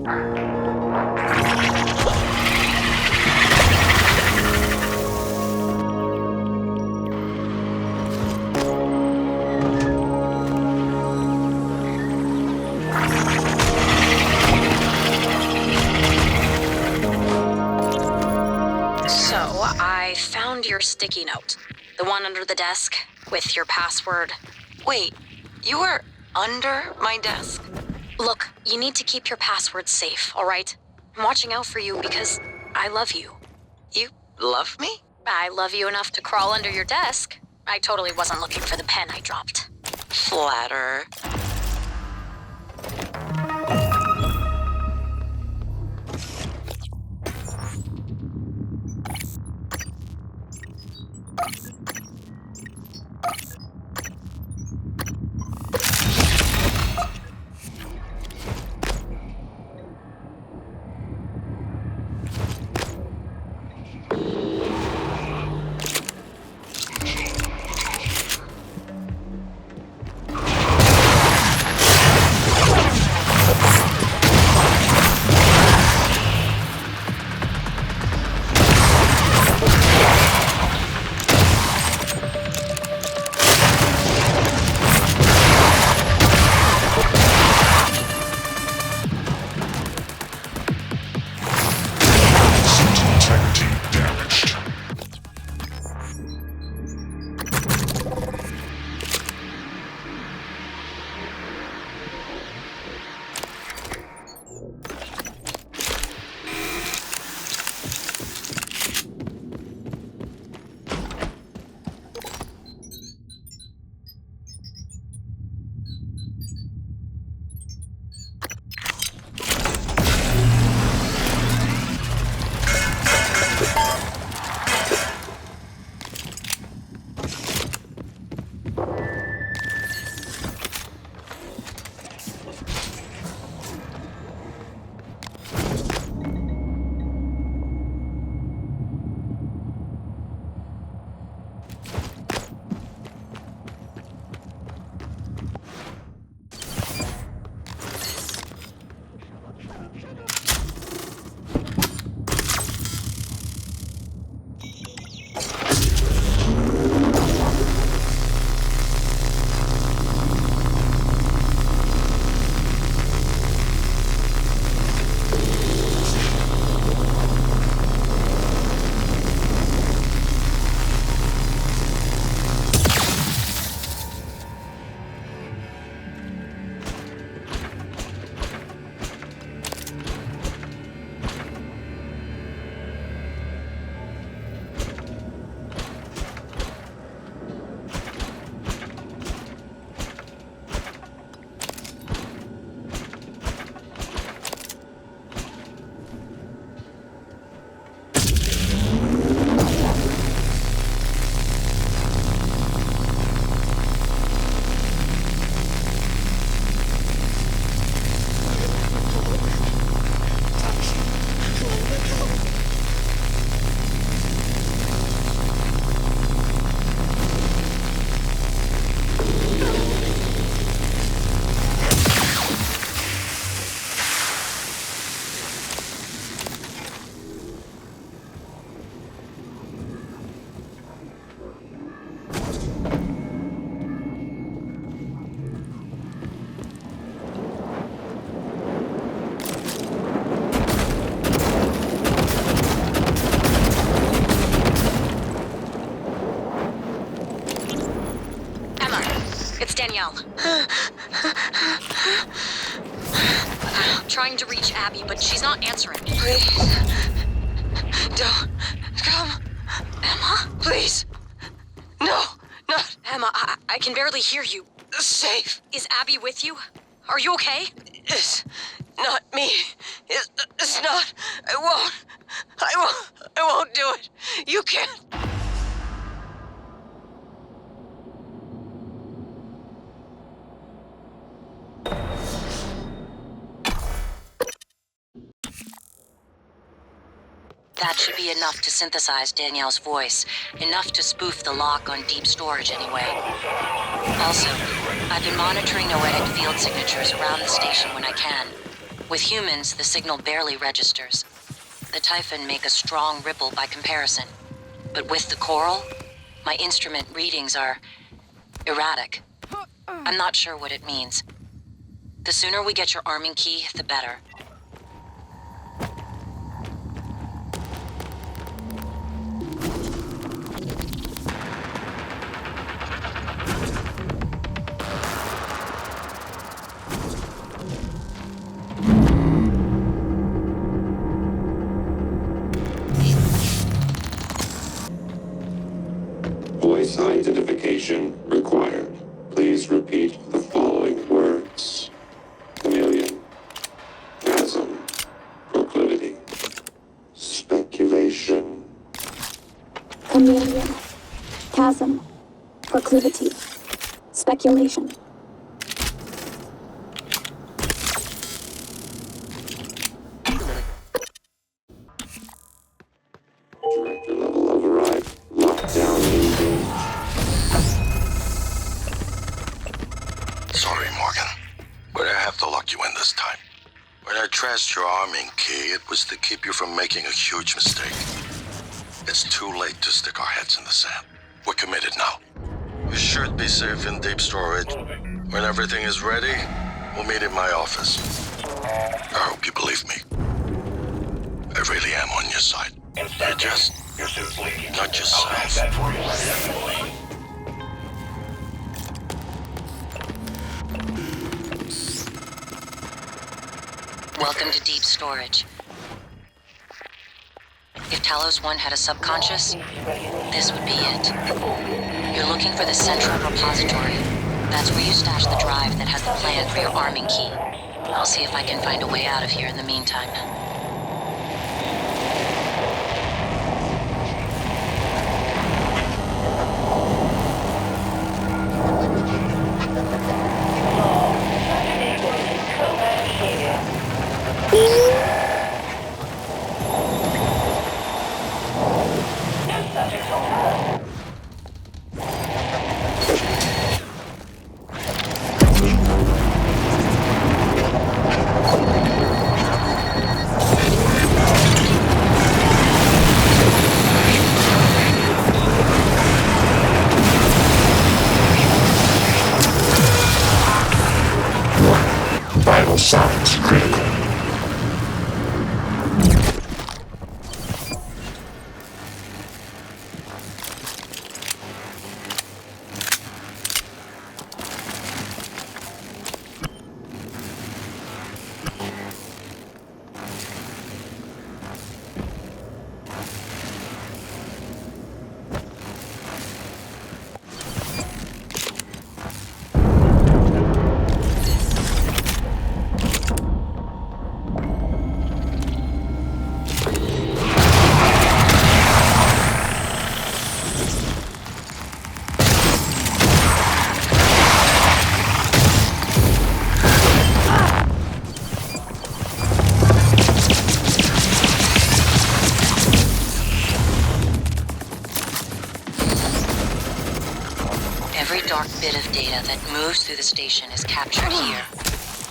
So, I found your sticky note. The one under the desk, with your password. Wait, you were under my desk? Look, you need to keep your passwords safe, alright? I'm watching out for you because I love you. You love me? I love you enough to crawl under your desk. I totally wasn't looking for the pen I dropped. Flatterer. Danielle. Trying to reach Abby, but she's not answering. Please. Don't come. Emma? Please. No, not Emma, I can barely hear you. Safe. Is Abby with you? Are you okay? It's not me. It's not. I won't do it. You can't. That should be enough to synthesize Danielle's voice. Enough to spoof the lock on deep storage anyway. Also, I've been monitoring noetic field signatures around the station when I can. With humans, the signal barely registers. The Typhon make a strong ripple by comparison. But with the coral, my instrument readings are erratic. I'm not sure what it means. The sooner we get your arming key, the better. Voice identification required. Please repeat the following words. Chameleon. Chasm. Proclivity. Speculation. Chameleon. Chasm. Proclivity. Speculation. Director level override. Lockdown engaged. Sorry, Morgan, but I have to lock you in this time. When I trashed your arming key, it was to keep you from making a huge mistake. It's too late to stick our heads in the sand. We're committed now. You should be safe in deep storage. When everything is ready, we'll meet in my office. I hope you believe me. I really am on your side. You're just not yourself. Welcome to deep storage. If Talos 1 had a subconscious, this would be it. You're looking for the central repository. That's where you stash the drive that has the plan for your arming key. I'll see if I can find a way out of here in the meantime. Vital signs critical. Every dark bit of data that moves through the station is captured here.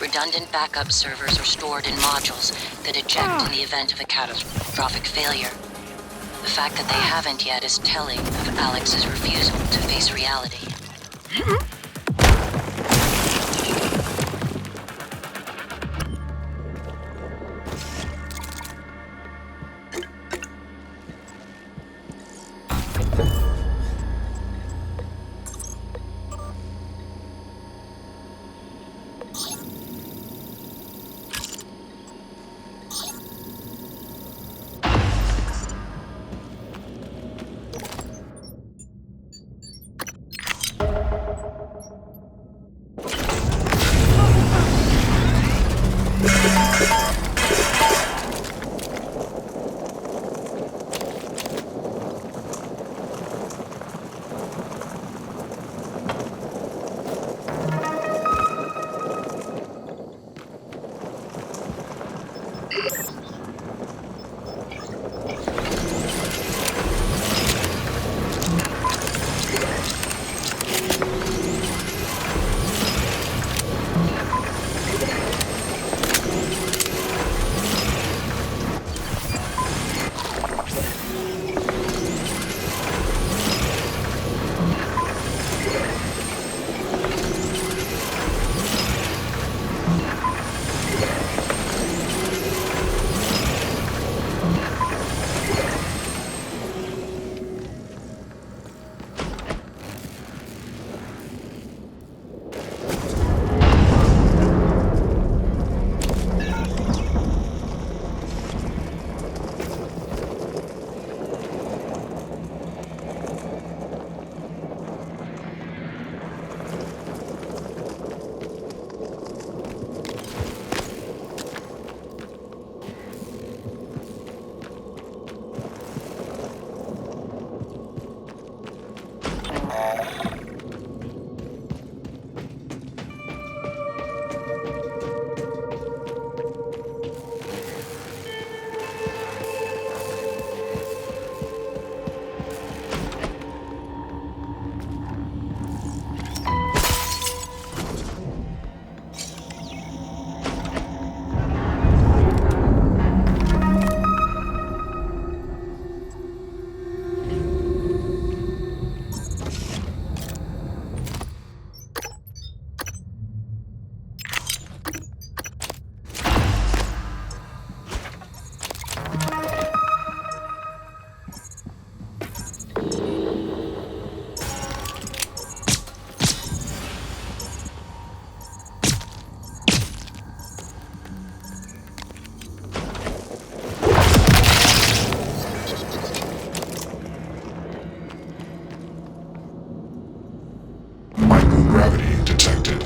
Redundant backup servers are stored in modules that eject in the event of a catastrophic failure. The fact that they haven't yet is telling of Alex's refusal to face reality. Microgravity detected.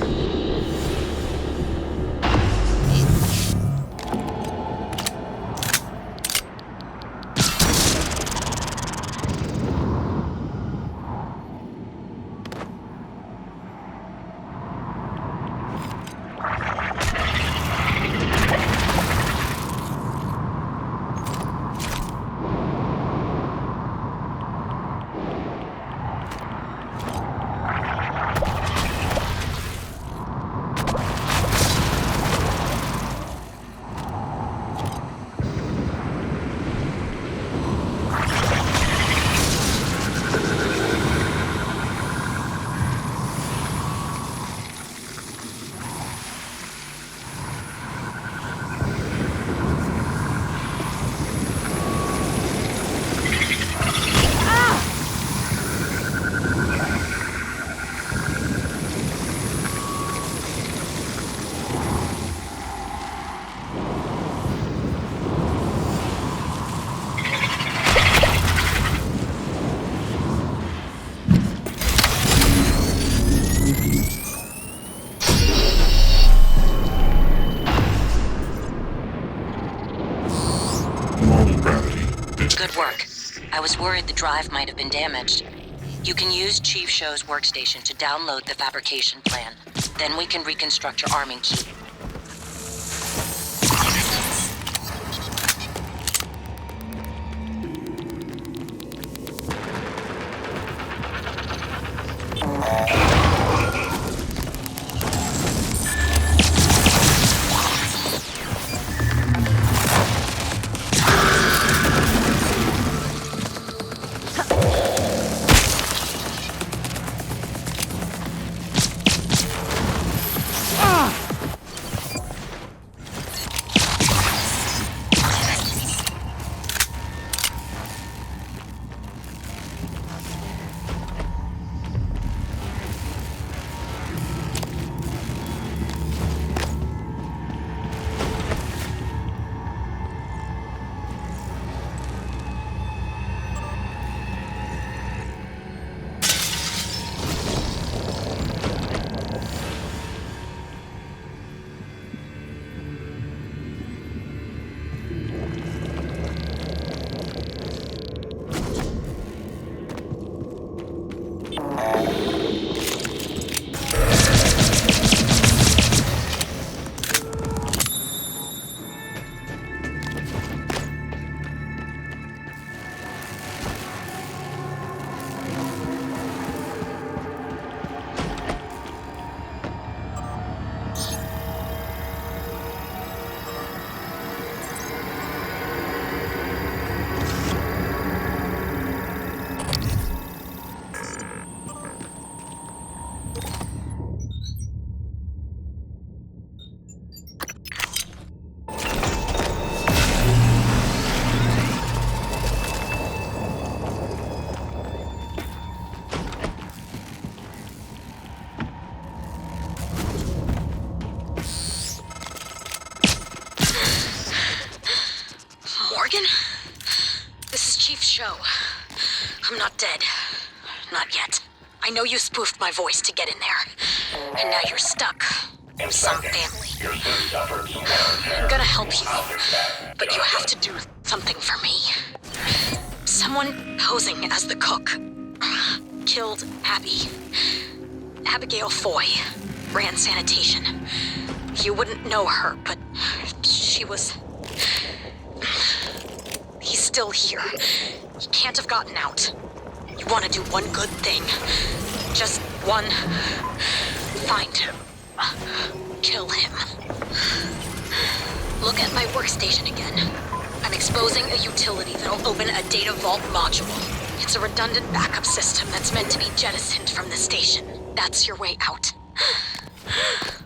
Good work. I was worried the drive might have been damaged. You can use Chief Show's workstation to download the fabrication plan. Then we can reconstruct your arming key. Morgan? This is Chief Show. I'm not dead. Not yet. I know you spoofed my voice to get in there. And now you're stuck. Some family. I'm gonna help you. But you have to do something for me. Someone posing as the cook killed Abby. Abigail Foy ran sanitation. You wouldn't know her, but she was... He's still here. He can't have gotten out. You want to do one good thing. Just one. Find him. Kill him. Look at my workstation again. I'm exposing a utility that'll open a data vault module. It's a redundant backup system that's meant to be jettisoned from the station. That's your way out.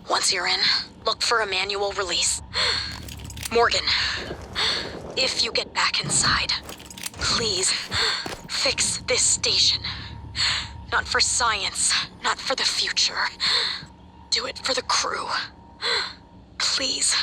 Once you're in, look for a manual release. Morgan, if you get back inside, please fix this station. Not for science, not for the future. Do it for the crew. Please.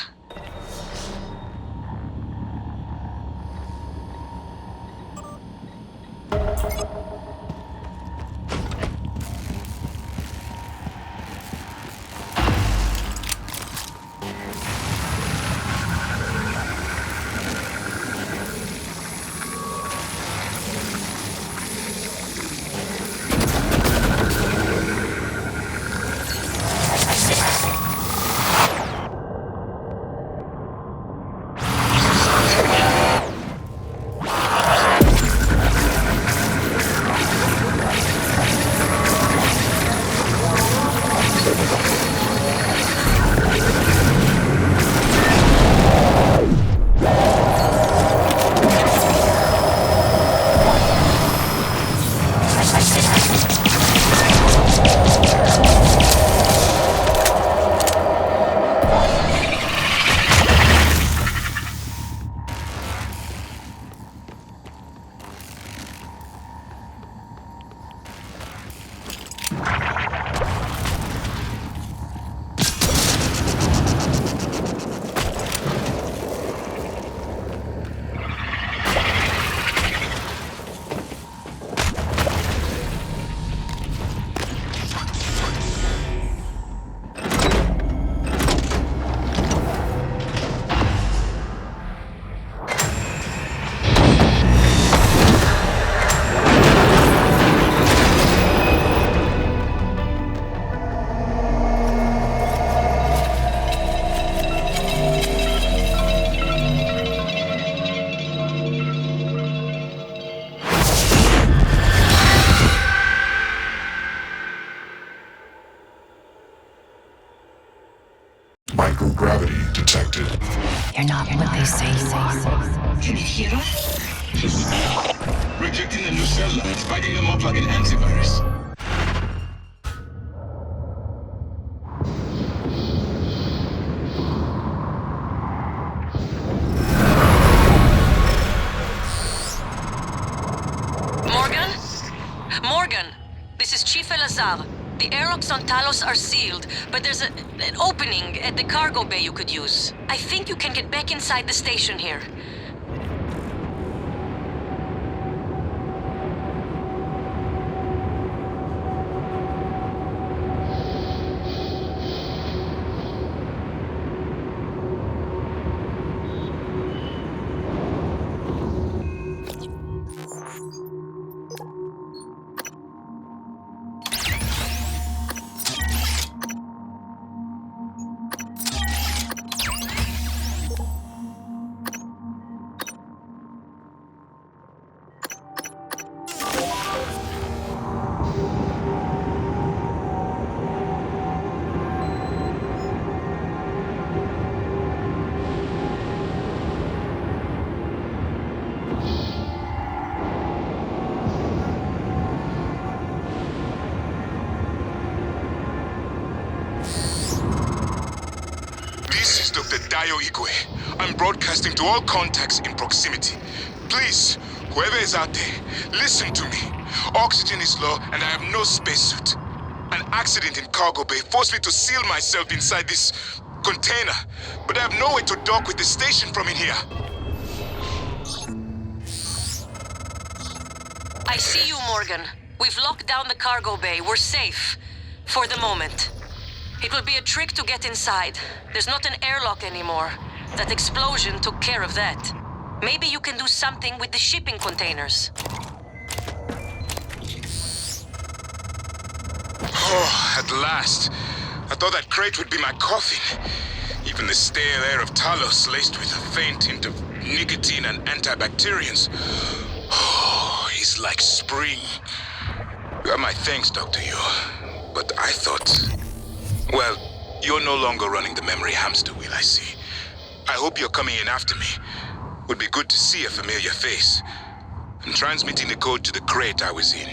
Microgravity detected. You're not what they say you are. Can you hear us? Rejecting the new cell lines, biting them up like an antivirus. Morgan, this is Chief Elazar. The airlocks on Talos are sealed, but there's an opening at the cargo bay you could use. I think you can get back inside the station here. I'm broadcasting to all contacts in proximity. Please, whoever is out there, listen to me. Oxygen is low and I have no spacesuit. An accident in cargo bay forced me to seal myself inside this container, but I have no way to dock with the station from in here. I see you, Morgan. We've locked down the cargo bay. We're safe. For the moment. It will be a trick to get inside. There's not an airlock anymore. That explosion took care of that. Maybe you can do something with the shipping containers. Oh, at last. I thought that crate would be my coffin. Even the stale air of Talos laced with a faint hint of nicotine and antibacterians. Oh, it's like spring. You have my thanks, Dr. Yu. But I thought... Well, you're no longer running the memory hamster wheel, I see. I hope you're coming in after me. Would be good to see a familiar face. I'm transmitting the code to the crate I was in.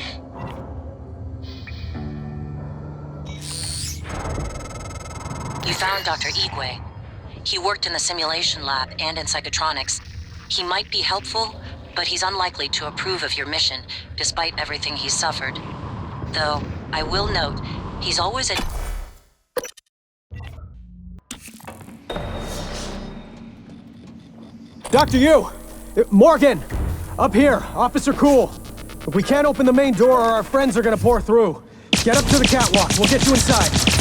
You found Dr. Igwe. He worked in the simulation lab and in psychotronics. He might be helpful, but he's unlikely to approve of your mission, despite everything he's suffered. Though, I will note, he's always at... Dr. Yu! Morgan! Up here, Officer Cool. If we can't open the main door, or our friends are gonna pour through. Get up to the catwalk, we'll get you inside.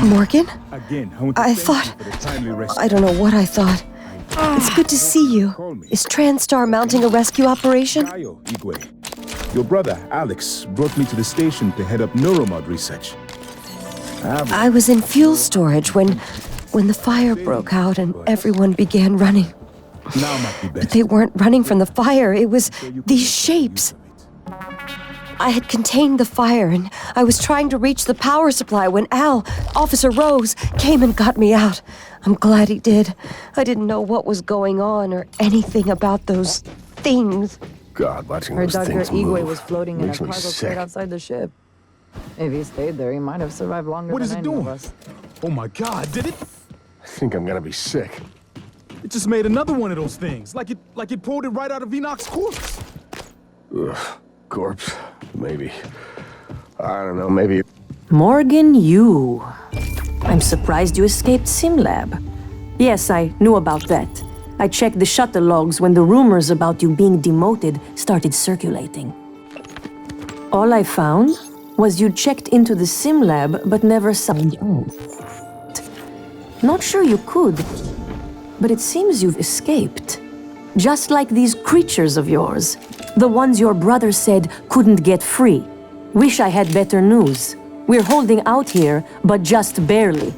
Morgan? I thought... I don't know what I thought. It's good to see you. Is TranStar mounting a rescue operation? Your brother, Alex, brought me to the station to head up Neuromod research. I was in fuel storage when the fire broke out and everyone began running. But they weren't running from the fire, it was these shapes. I had contained the fire, and I was trying to reach the power supply when Officer Rose, came and got me out. I'm glad he did. I didn't know what was going on or anything about those things. God, watching Heard those Dr. things Igwe move was floating in a makes me cargo sick. crate outside the ship. If he stayed there, he might have survived longer What than is it any of doing? us. Oh my God, did it? I think I'm gonna be sick. It just made another one of those things, like it pulled it right out of Enoch's corpse. Ugh, corpse, maybe. I don't know, maybe. Morgan, you. I'm surprised you escaped SimLab. Yes, I knew about that. I checked the shuttle logs when the rumors about you being demoted started circulating. All I found was you checked into the SimLab but never signed out. Not sure you could, but it seems you've escaped. Just like these creatures of yours, the ones your brother said couldn't get free. Wish I had better news. We're holding out here, but just barely.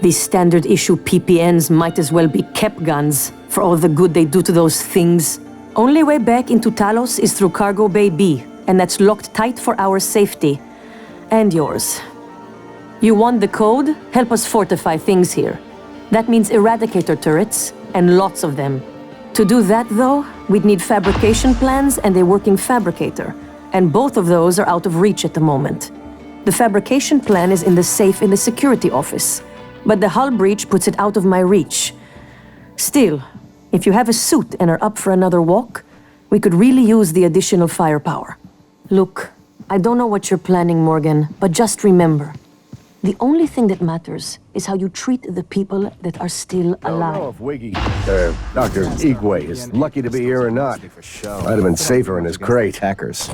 These standard issue PPNs might as well be kept guns for all the good they do to those things. Only way back into Talos is through Cargo Bay B, and that's locked tight for our safety. And yours. You want the code? Help us fortify things here. That means eradicator turrets, and lots of them. To do that, though, we'd need fabrication plans and a working fabricator. And both of those are out of reach at the moment. The fabrication plan is in the safe in the security office, but the hull breach puts it out of my reach. Still, if you have a suit and are up for another walk, We could really use the additional firepower. Look, I don't know what you're planning, Morgan, but just remember, the only thing that matters is how you treat the people that are still alive. I don't know if Wiggy, Dr. Igwe is lucky to be here or not. Might have been safer in his crate. Hackers.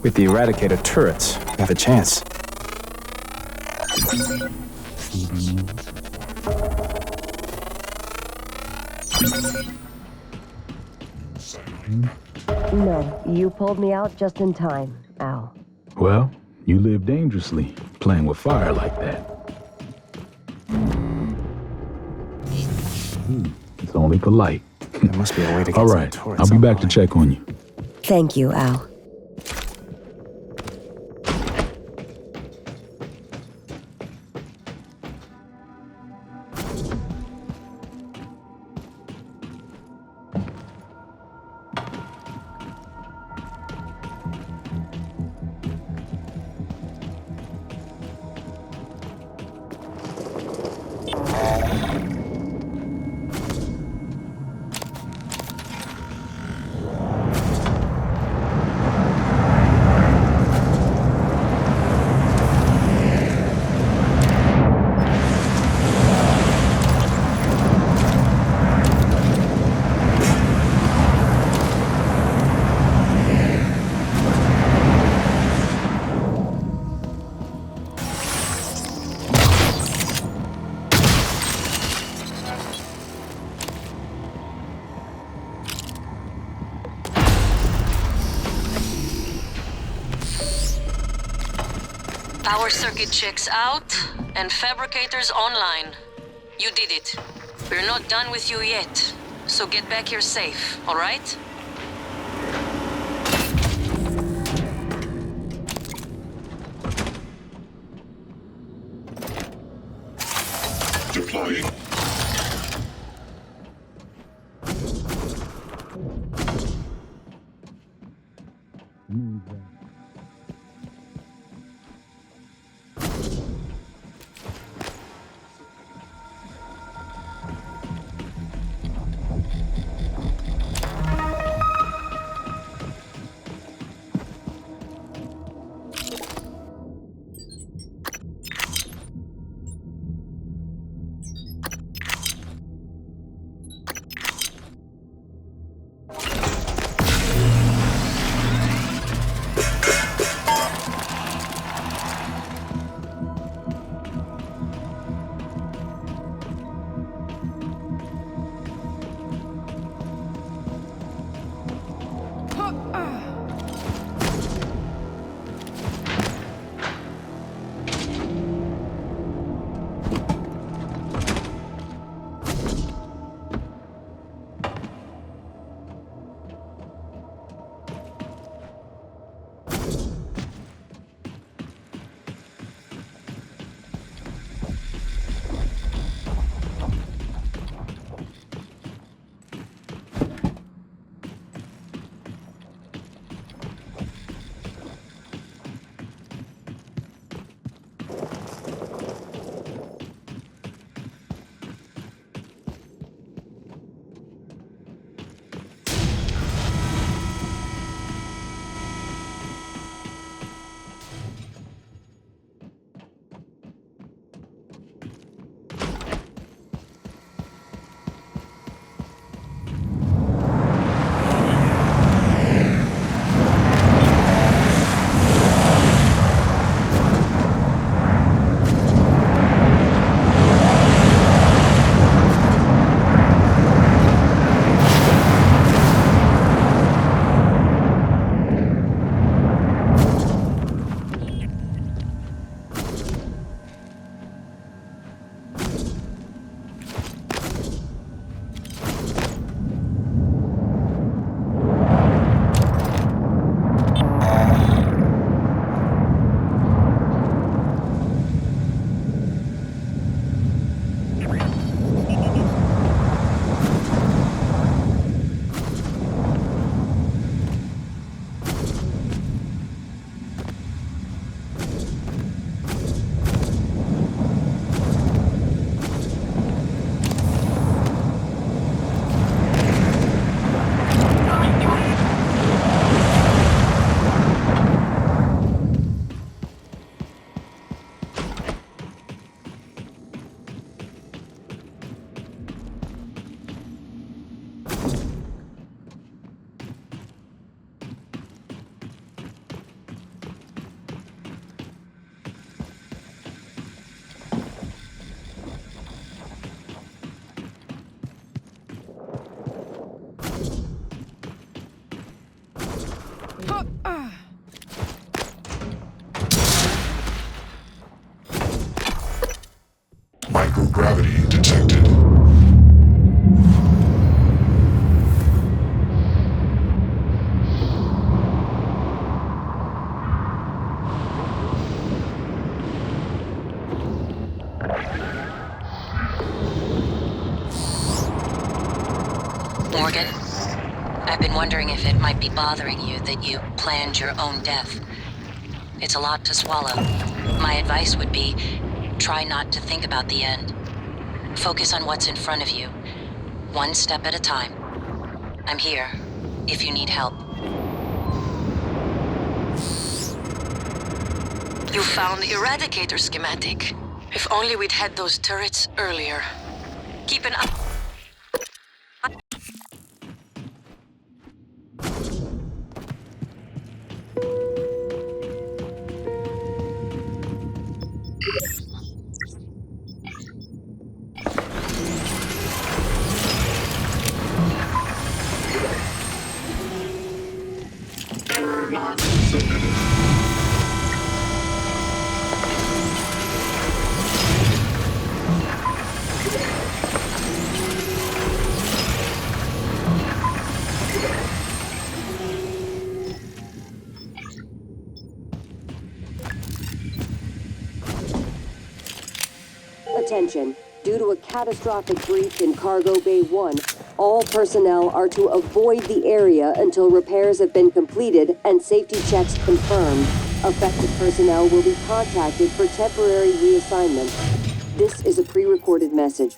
With the Eradicator turrets, we have a chance. No, you pulled me out just in time, Al. Well, you live dangerously, playing with fire like that. It's only polite. There must be a way to get All some right, turrets I'll be back online. to check on you. Thank you, Al. Power circuit checks out, and fabricators online. You did it. We're not done with you yet, so get back here safe, all right? Deploying. Morgan, I've been wondering if it might be bothering you that you planned your own death. It's a lot to swallow. My advice would be, try not to think about the end. Focus on what's in front of you, one step at a time. I'm here, if you need help. You found the Eradicator schematic. If only we'd had those turrets earlier. Keep an eye... Attention. Due to a catastrophic breach in Cargo Bay 1, all personnel are to avoid the area until repairs have been completed and safety checks confirmed. Affected personnel will be contacted for temporary reassignment. This is a pre-recorded message.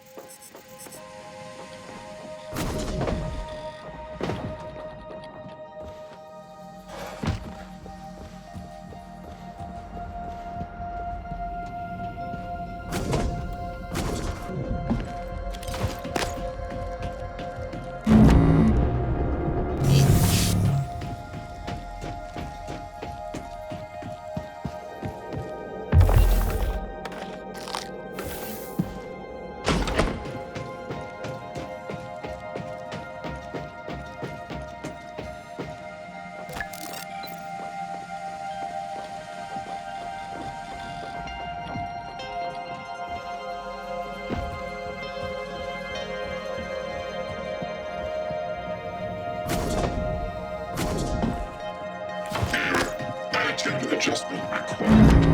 Attitude adjustment required.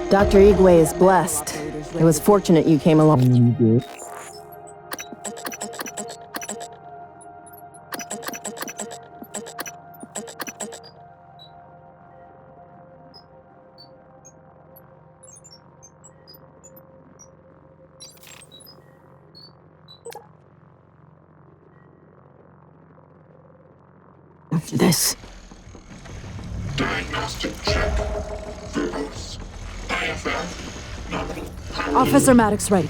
Dr. Igwe is blessed. It was fortunate you came along. After this. Diagnostic check. Verbose. IFF. Nominal. Officer Maddox ready.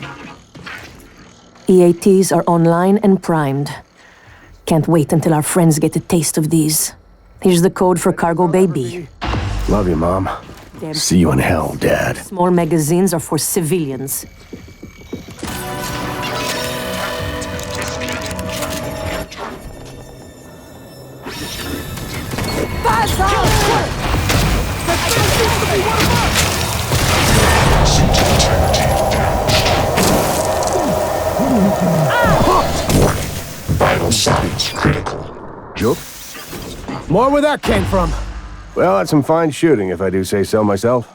EATs are online and primed. Can't wait until our friends get a taste of these. Here's the code for Cargo Bay B. Love you, Mom. See you in hell, Dad. Small magazines are for civilians. Vital signs critical. Joke? More where that came from. Well, that's some fine shooting, if I do say so myself.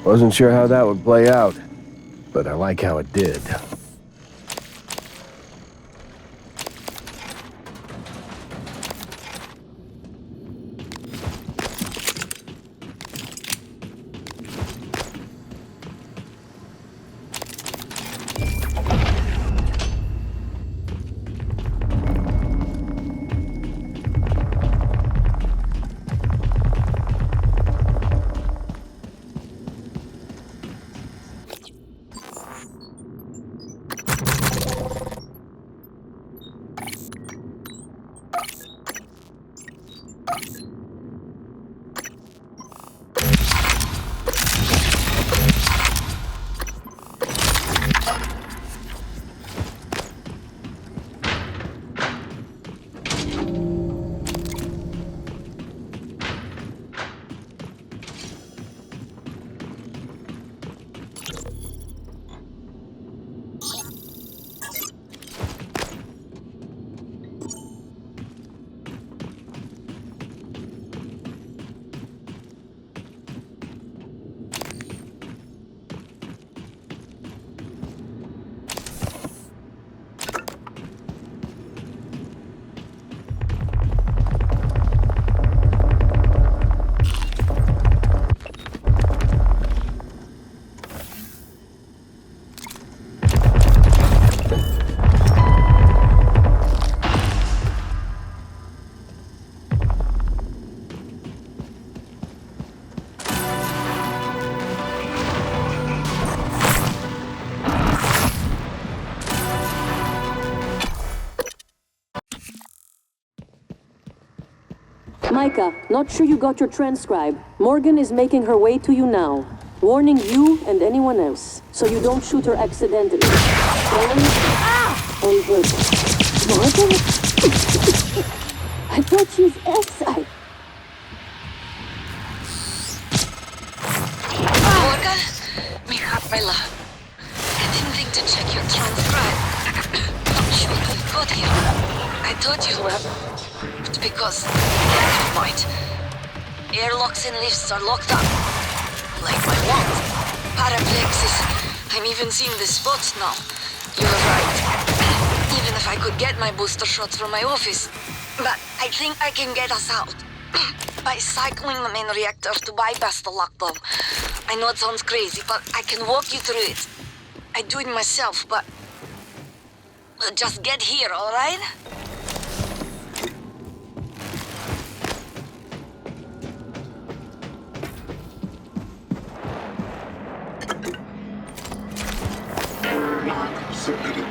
Wasn't sure how that would play out, but I like how it did. Micah, not sure you got your transcribe. Morgan is making her way to you now. Warning you and anyone else, so you don't shoot her accidentally. On purpose. Morgan? I thought she's exile. Morgan? Mija, my love. I didn't think to check your transcribe. Not sure how you got here. I thought you were... It's because... Never mind. Airlocks and lifts are locked up. Like my wand. Paraplexus. I'm even seeing the spots now. You're right. Even if I could get my booster shots from my office. But I think I can get us out. By cycling the main reactor to bypass the lockdown. I know it sounds crazy, but I can walk you through it. I do it myself, but... Just get here, alright? Submitted.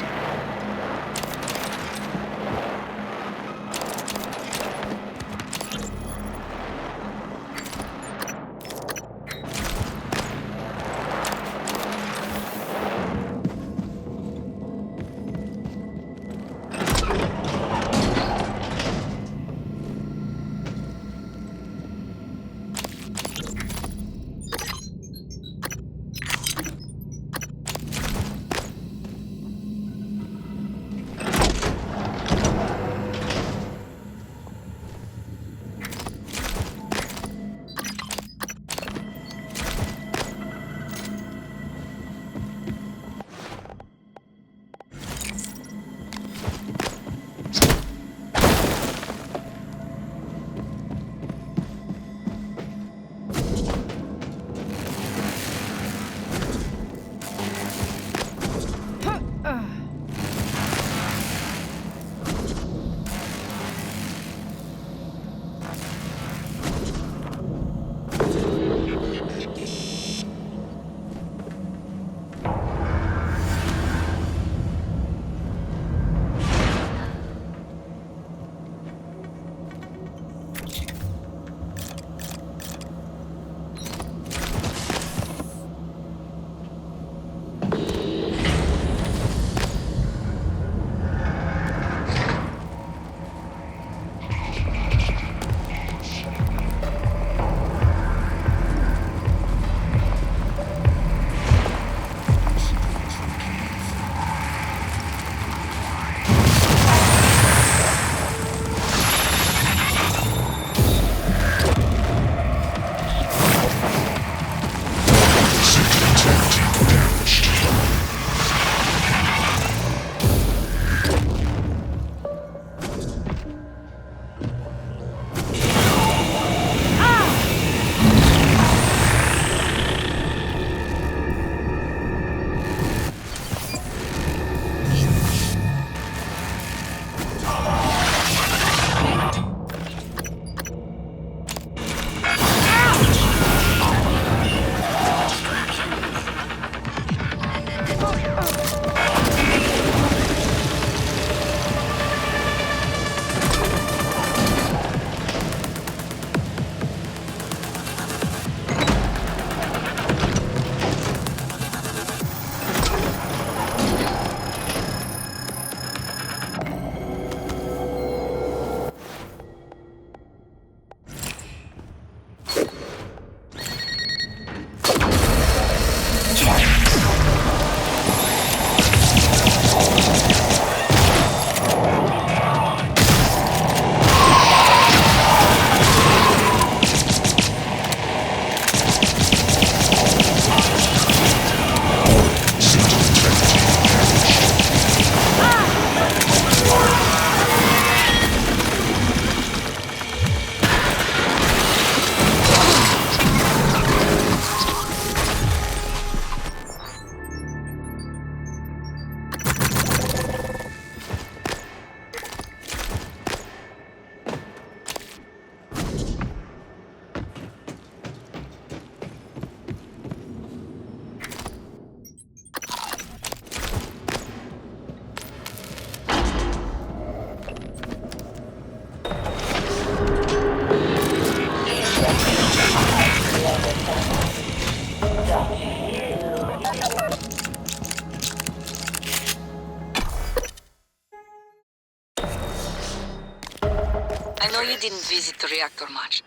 I know you didn't visit the reactor much.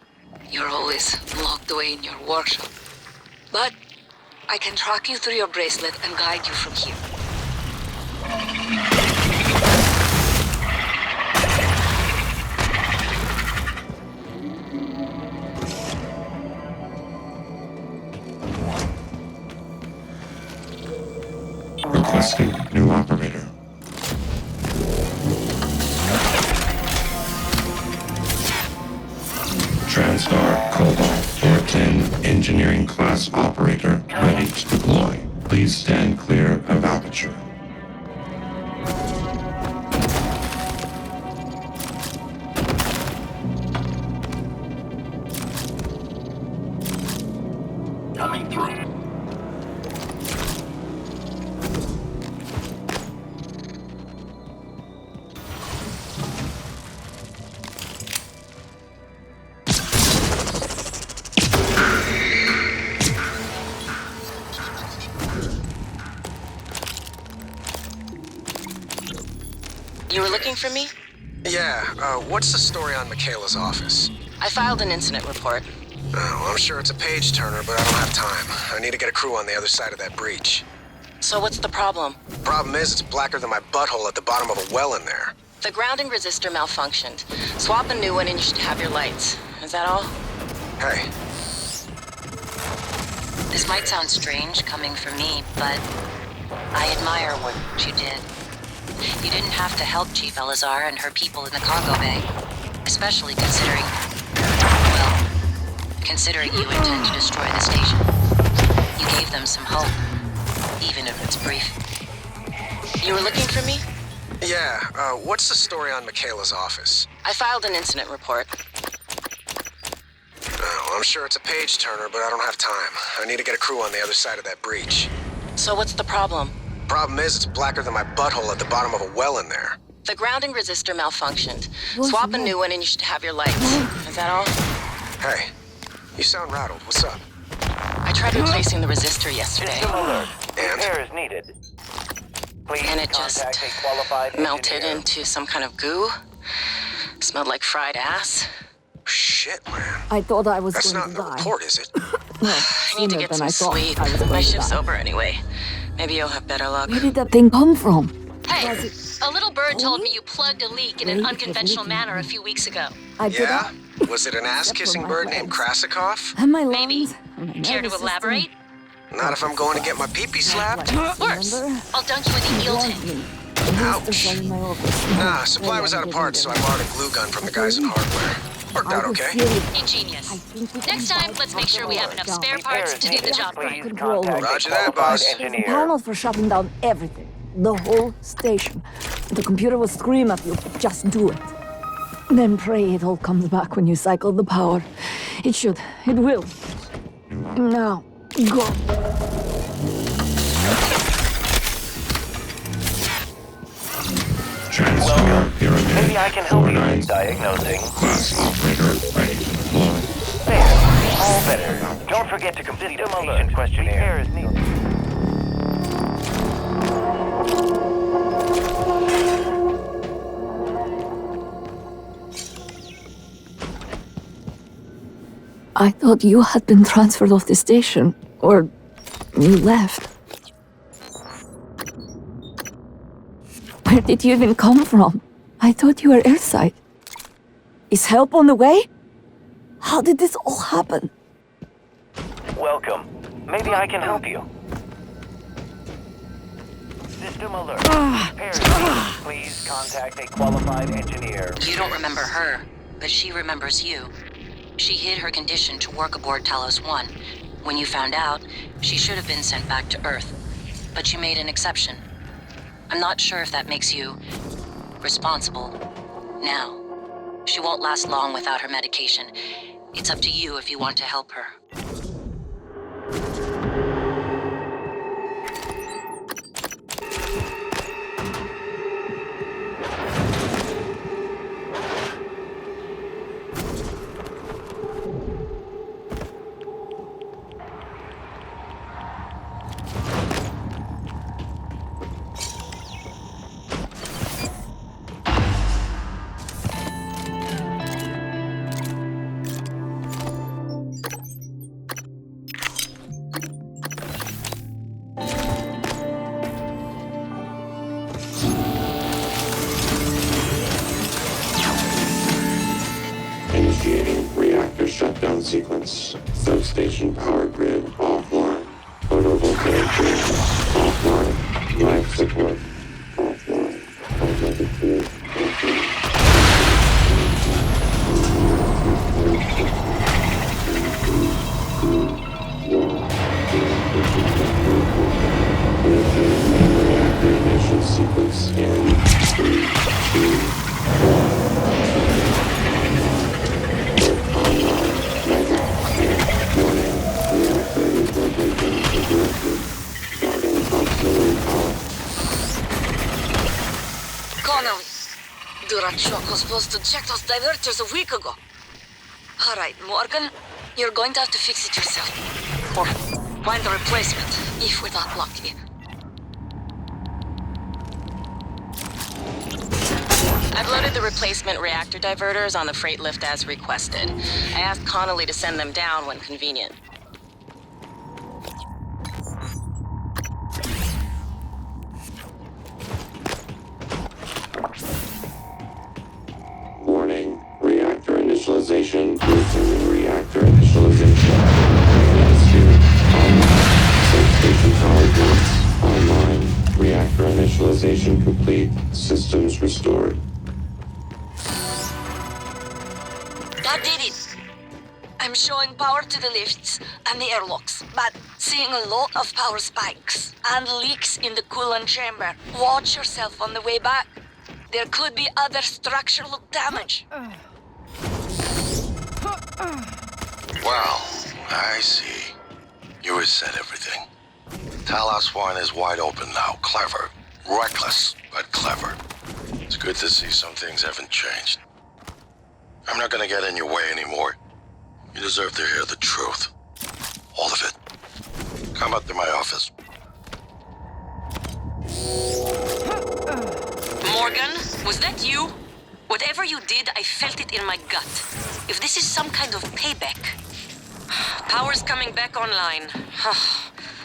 You're always locked away in your workshop. But I can track you through your bracelet and guide you from here. Requesting new operator. TranStar Cobalt 410 Engineering Class Operator ready to deploy. Please stand clear of aperture. Coming through. You were looking for me? Yeah, what's the story on Michaela's office? I filed an incident report. Well, I'm sure it's a page turner, but I don't have time. I need to get a crew on the other side of that breach. So what's the problem? Problem is, it's blacker than my butthole at the bottom of a well in there. The grounding resistor malfunctioned. Swap a new one and you should have your lights. Is that all? Hey. This might sound strange coming from me, but I admire what you did. You didn't have to help Chief Elazar and her people in the cargo bay, especially considering you intend to destroy the station. You gave them some hope, even if it's brief. You were looking for me? Yeah, what's the story on Michaela's office? I filed an incident report. Well, I'm sure it's a page turner, but I don't have time. I need to get a crew on the other side of that breach. So what's the problem? Problem is, it's blacker than my butthole at the bottom of a well in there. The grounding resistor malfunctioned. Swap a new one and you should have your lights. Is that all? Hey, you sound rattled. What's up? I tried replacing the resistor yesterday. Repair is needed. Please and it just melted into some kind of goo. Smelled like fried ass. Shit, man. I thought I was That's going not in the report, is it? I need to get some sleep. My shift's over anyway. Maybe you'll have better luck. Where did that thing come from? Hey, a little bird told me you plugged a leak in an unconventional manner a few weeks ago. Yeah? Was it an ass-kissing bird named Krasikov? Maybe. Care to elaborate? Not if I'm going to get my pee-pee slapped. Worse. I'll dunk you in the eel tank. Ouch. Nah, supply was out of parts, so I borrowed a glue gun from the guys in hardware. Worked out okay. Ingenious. Next time, let's make sure we have enough spare parts to do the job right. Roger that, boss. Panels for shutting down everything. The whole station. The computer will scream at you, just do it. Then pray it all comes back when you cycle the power. It should. It will. Now, go. TranStar Pyramid. Maybe I can help you with diagnosing. Class operator ready to deploy. There. All better. Don't forget to complete the patient questionnaire. Repair is needed. I thought you had been transferred off the station, or you left. Where did you even come from? I thought you were airside. Is help on the way? How did this all happen? Welcome. Maybe I can help you. System alert. Repair is needed. Please contact a qualified engineer. You don't remember her, but she remembers you. She hid her condition to work aboard Talos 1. When you found out, she should have been sent back to Earth. But you made an exception. I'm not sure if that makes you responsible now. She won't last long without her medication. It's up to you if you want to help her. sequence. Substation power grid offline. Photovoltaic grid offline. Life support offline. Automatic grid offline. Reactor ignition sequence in 3, 2, 1. Connor, Durachok was supposed to check those diverters a week ago. All right, Morgan, you're going to have to fix it yourself. Or find a replacement, if we're not lucky. I've loaded the replacement reactor diverters on the freight lift as requested. I asked Connolly to send them down when convenient. Warning. Reactor initialization. Resuming reactor initialization. Atmosphere. Online. Substation power grids. Online. Reactor initialization complete. Systems restored. That did it! I'm showing power to the lifts and the airlocks, but seeing a lot of power spikes and leaks in the coolant chamber. Watch yourself on the way back. There could be other structural damage. Well, I see. You reset everything. Talos 1 is wide open now. Clever. Reckless, but clever. It's good to see some things haven't changed. I'm not gonna get in your way anymore. You deserve to hear the truth. All of it. Come up to my office. Morgan, was that you? Whatever you did, I felt it in my gut. If this is some kind of payback. Power's coming back online.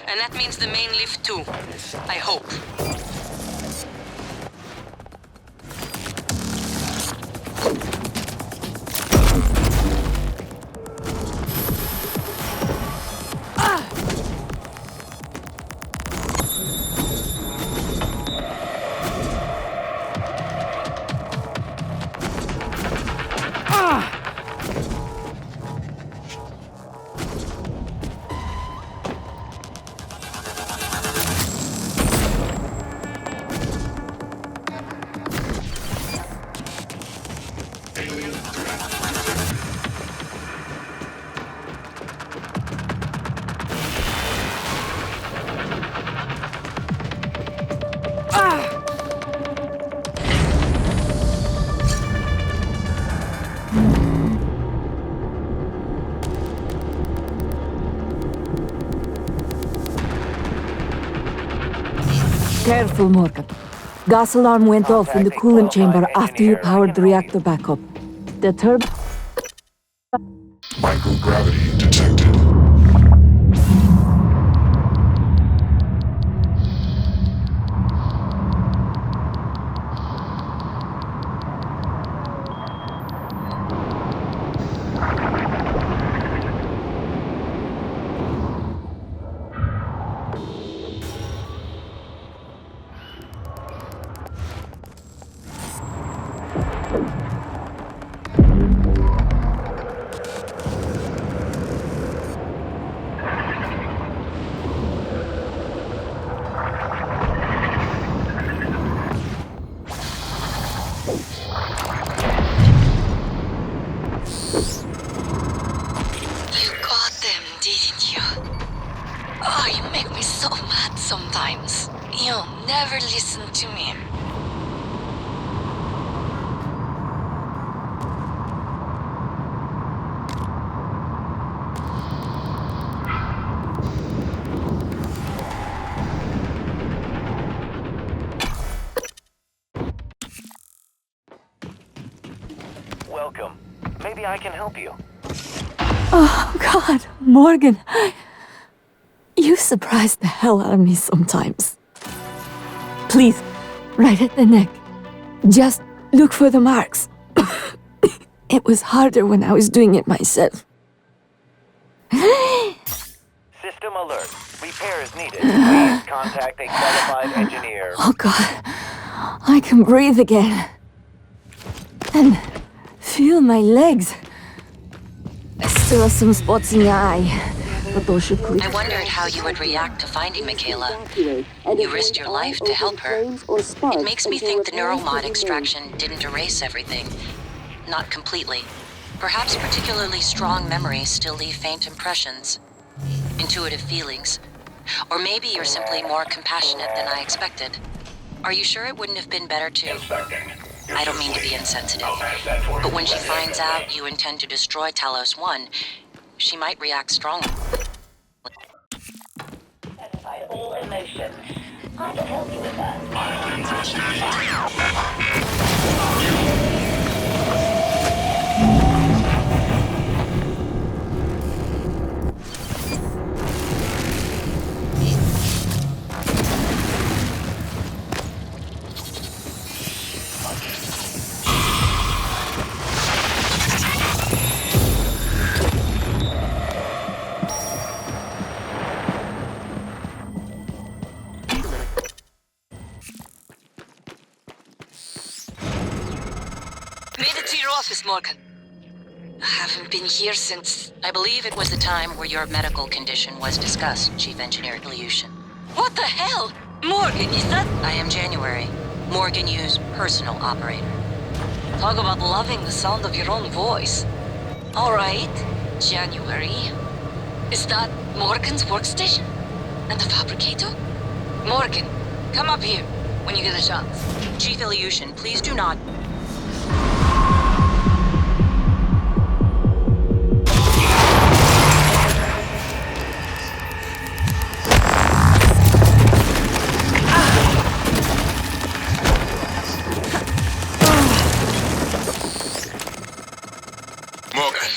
And that means the main lift too. I hope. Careful, Morgan. Gas alarm went off in the coolant chamber after you powered the reactor back up. The turbine... Microgravity detected. Sometimes. You'll never listen to me. Welcome. Maybe I can help you. Oh, God, Morgan. You surprise the hell out of me sometimes. Please, right at the neck. Just look for the marks. It was harder when I was doing it myself. System alert. Repairs needed. Please contact a qualified engineer. Oh God, I can breathe again. And feel my legs. I still have some spots in the eye, but those should clear. I wondered how you would react to finding Michaela. You risked your life to help her. It makes me think the Neuromod extraction didn't erase everything. Not completely. Perhaps particularly strong memories still leave faint impressions. Intuitive feelings. Or maybe you're simply more compassionate than I expected. Are you sure it wouldn't have been better to... I don't mean to be insensitive, but when she finds out you intend to destroy Talos 1, she might react strongly. All emotions. I can help you with that. Made it to your office, Morgan. I haven't been here since... I believe it was the time where your medical condition was discussed, Chief Engineer Ilyushin. What the hell? Morgan, is that... I am January. Morgan Yu's personal operator. Talk about loving the sound of your own voice. All right, January. Is that Morgan's workstation? And the fabricator? Morgan, come up here when you get a chance. Chief Ilyushin, please do not... Morgan,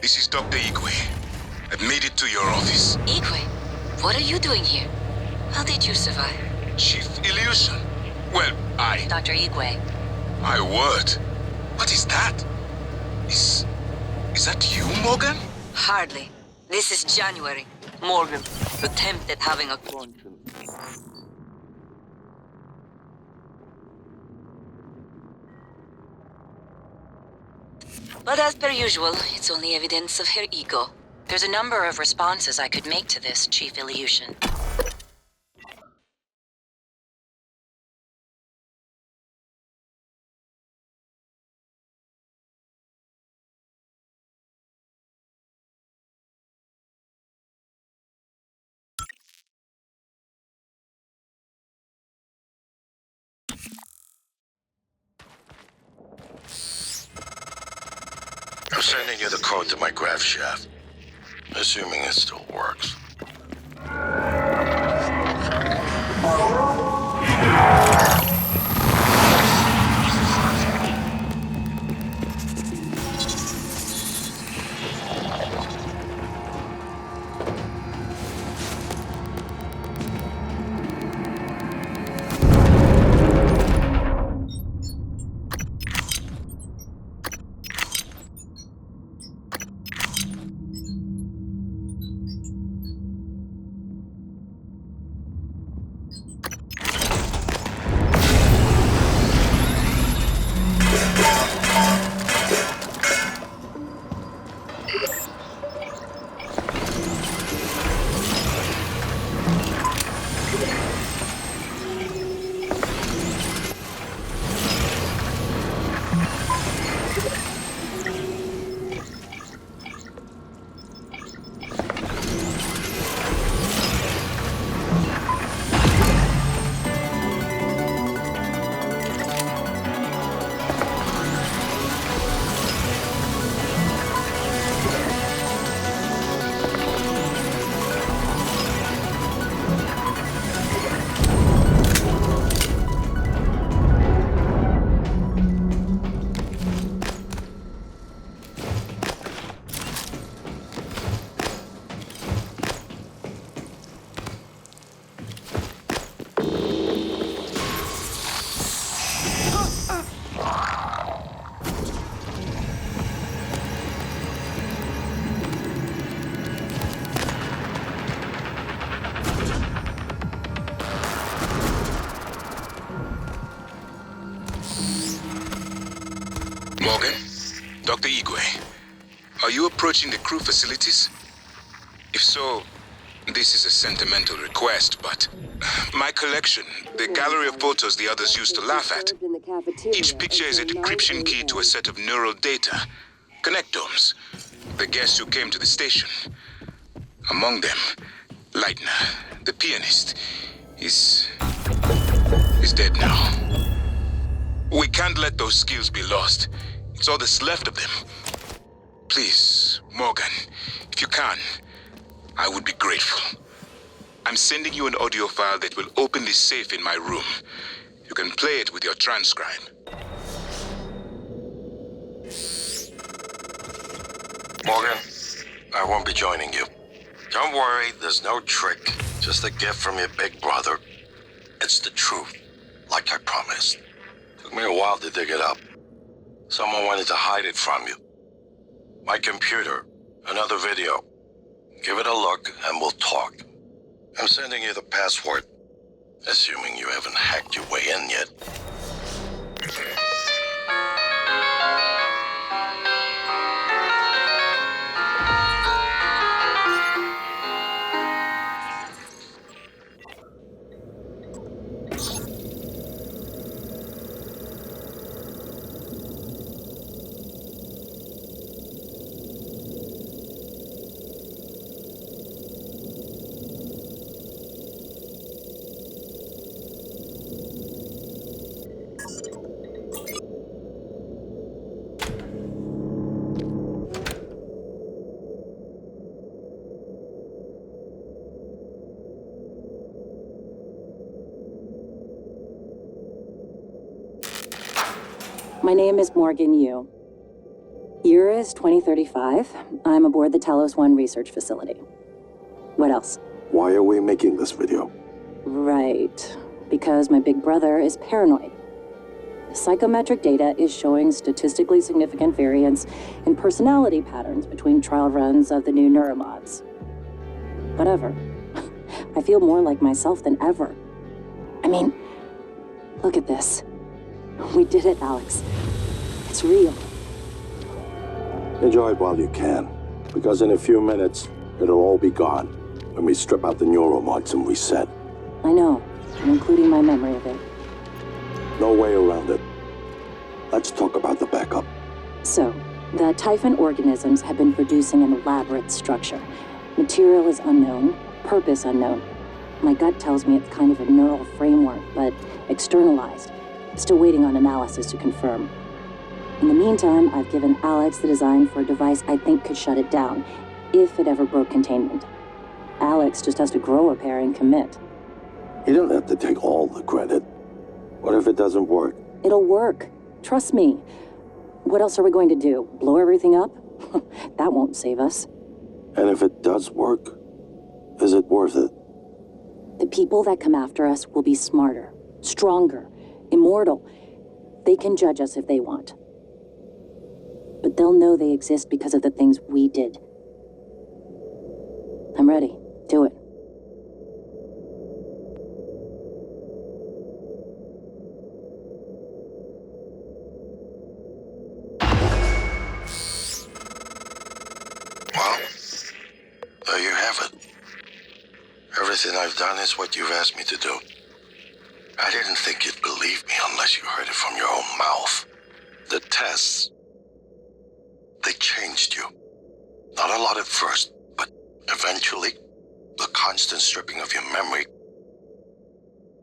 this is Dr. Igwe. I've made it to your office. Igwe, what are you doing here? How did you survive? Chief Ilyushin. Well, Dr. Igwe. My word. What is that? Is that you, Morgan? Hardly. This is January. Morgan, attempt at having a clone. But as per usual, it's only evidence of her ego. There's a number of responses I could make to this, Chief Ilyushin. I'm sending you the code to my grav shaft. Assuming it still works. Morgan, Dr. Igwe, are you approaching the crew facilities? If so, this is a sentimental request, but my collection, the gallery of photos the others used to laugh at. Each picture is a decryption key to a set of neural data, connectomes, the guests who came to the station. Among them, Leitner, the pianist, is dead now. We can't let those skills be lost. It's all that's left of them. Please, Morgan, if you can, I would be grateful. I'm sending you an audio file that will open this safe in my room. You can play it with your transcribe. Morgan, I won't be joining you. Don't worry, there's no trick. Just a gift from your big brother. It's the truth, like I promised. Took me a while to dig it up. Someone wanted to hide it from you. My computer, another video. Give it a look and we'll talk. I'm sending you the password, assuming you haven't hacked your way in yet. My name is Morgan Yu. Year is 2035. I'm aboard the Talos 1 research facility. What else? Why are we making this video? Right. Because my big brother is paranoid. Psychometric data is showing statistically significant variance in personality patterns between trial runs of the new Neuromods. Whatever. I feel more like myself than ever. I mean, look at this. We did it, Alex. It's real. Enjoy it while you can, because in a few minutes, it'll all be gone when we strip out the Neuromods and reset. I know, including my memory of it. No way around it. Let's talk about the backup. So, the Typhon organisms have been producing an elaborate structure. Material is unknown, purpose unknown. My gut tells me it's kind of a neural framework, but externalized. Still waiting on analysis to confirm. In the meantime, I've given Alex the design for a device I think could shut it down, if it ever broke containment. Alex just has to grow a pair and commit. You don't have to take all the credit. What if it doesn't work? It'll work. Trust me. What else are we going to do? Blow everything up? That won't save us. And if it does work, is it worth it? The people that come after us will be smarter, stronger, immortal. They can judge us if they want. But they'll know they exist because of the things we did. I'm ready. Do it. Well, there you have it. Everything I've done is what you've asked me to do. I didn't think you'd believe me unless you heard it from your own mouth. The tests, they changed you. Not a lot at first, but eventually, the constant stripping of your memory.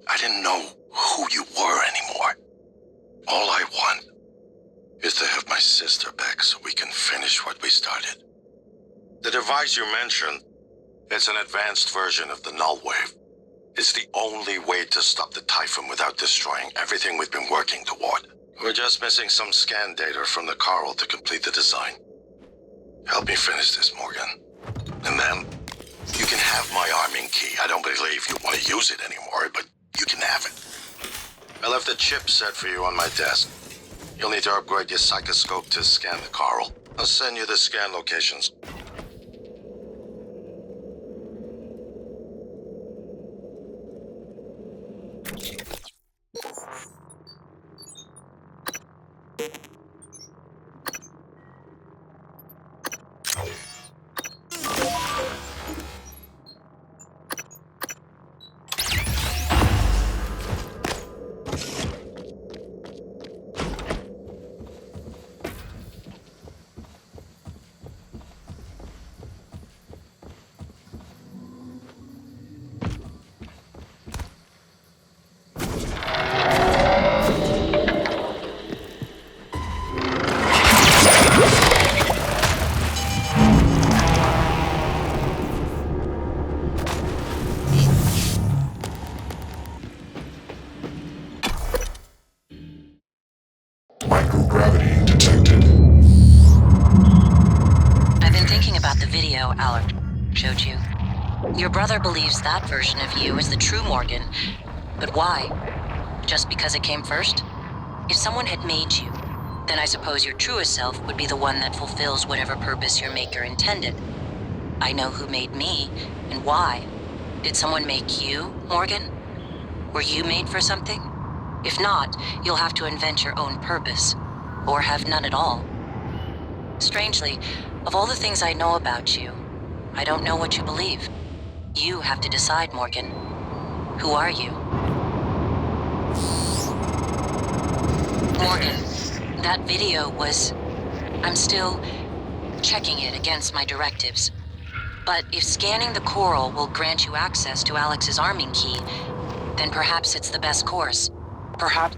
I didn't know who you were anymore. All I want is to have my sister back so we can finish what we started. The device you mentioned, it's an advanced version of the null wave. It's the only way to stop the Typhon without destroying everything we've been working toward. We're just missing some scan data from the Coral to complete the design. Help me finish this, Morgan. And then, you can have my arming key. I don't believe you want to use it anymore, but you can have it. I left a chip set for you on my desk. You'll need to upgrade your psychoscope to scan the Coral. I'll send you the scan locations. Alex showed you. Your brother believes that version of you is the true Morgan. But why? Just because it came first? If someone had made you, then I suppose your truest self would be the one that fulfills whatever purpose your maker intended. I know who made me, and why. Did someone make you, Morgan? Were you made for something? If not, you'll have to invent your own purpose. Or have none at all. Strangely, of all the things I know about you, I don't know what you believe. You have to decide, Morgan. Who are you? Morgan, that video was... I'm still checking it against my directives. But if scanning the coral will grant you access to Alex's arming key, then perhaps it's the best course. Perhaps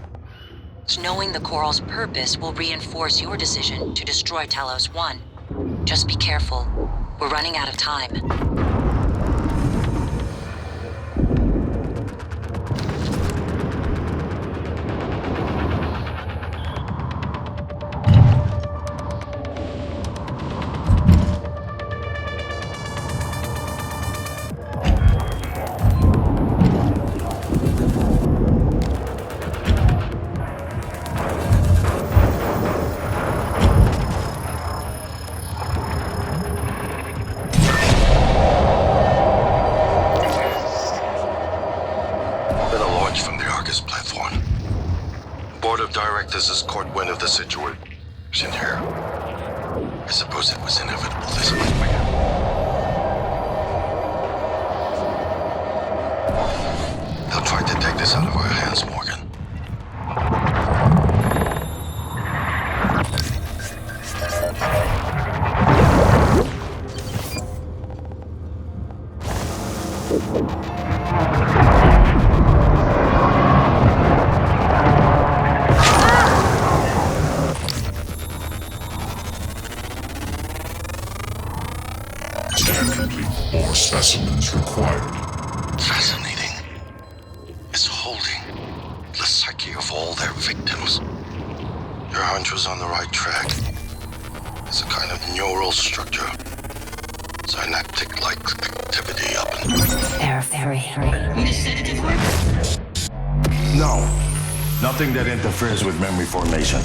knowing the coral's purpose will reinforce your decision to destroy Talos 1. Just be careful. We're running out of time. This is caught wind of the situation here. I suppose it was inevitable this way. They'll try to take this out of our hands, Morgan. More specimens required. Fascinating. It's holding the psyche of all their victims. Your hunch was on the right track. It's a kind of neural structure. Synaptic-like activity up and... They're very... No. Nothing that interferes with memory formation.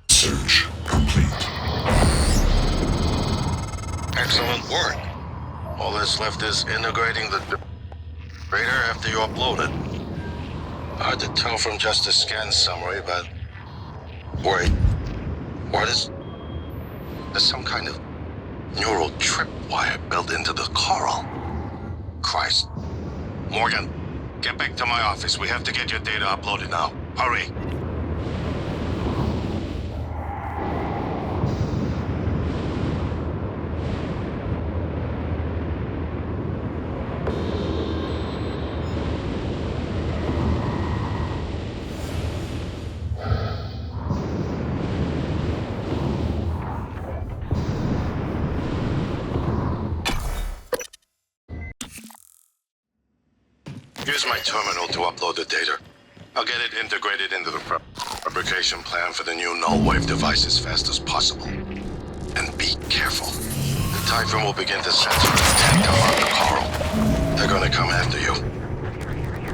Search complete. Excellent work. All that's left is integrating the radar after you upload it. Hard to tell from just a scan summary, but... Wait. What is... There's some kind of neural tripwire built into the coral. Christ. Morgan, get back to my office. We have to get your data uploaded now. Hurry. Here's my terminal to upload the data. I'll get it integrated into the fabrication plan for the new null wave device as fast as possible. And be careful. The Typhon will begin to censor and attack around the coral. They're gonna come after you.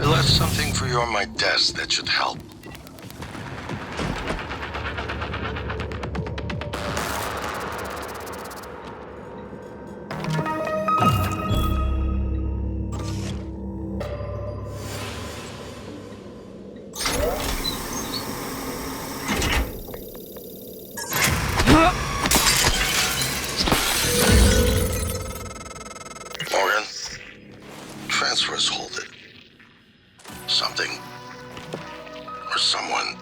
I left something for you on my desk that should help. Morgan, transfers hold it. Something or someone.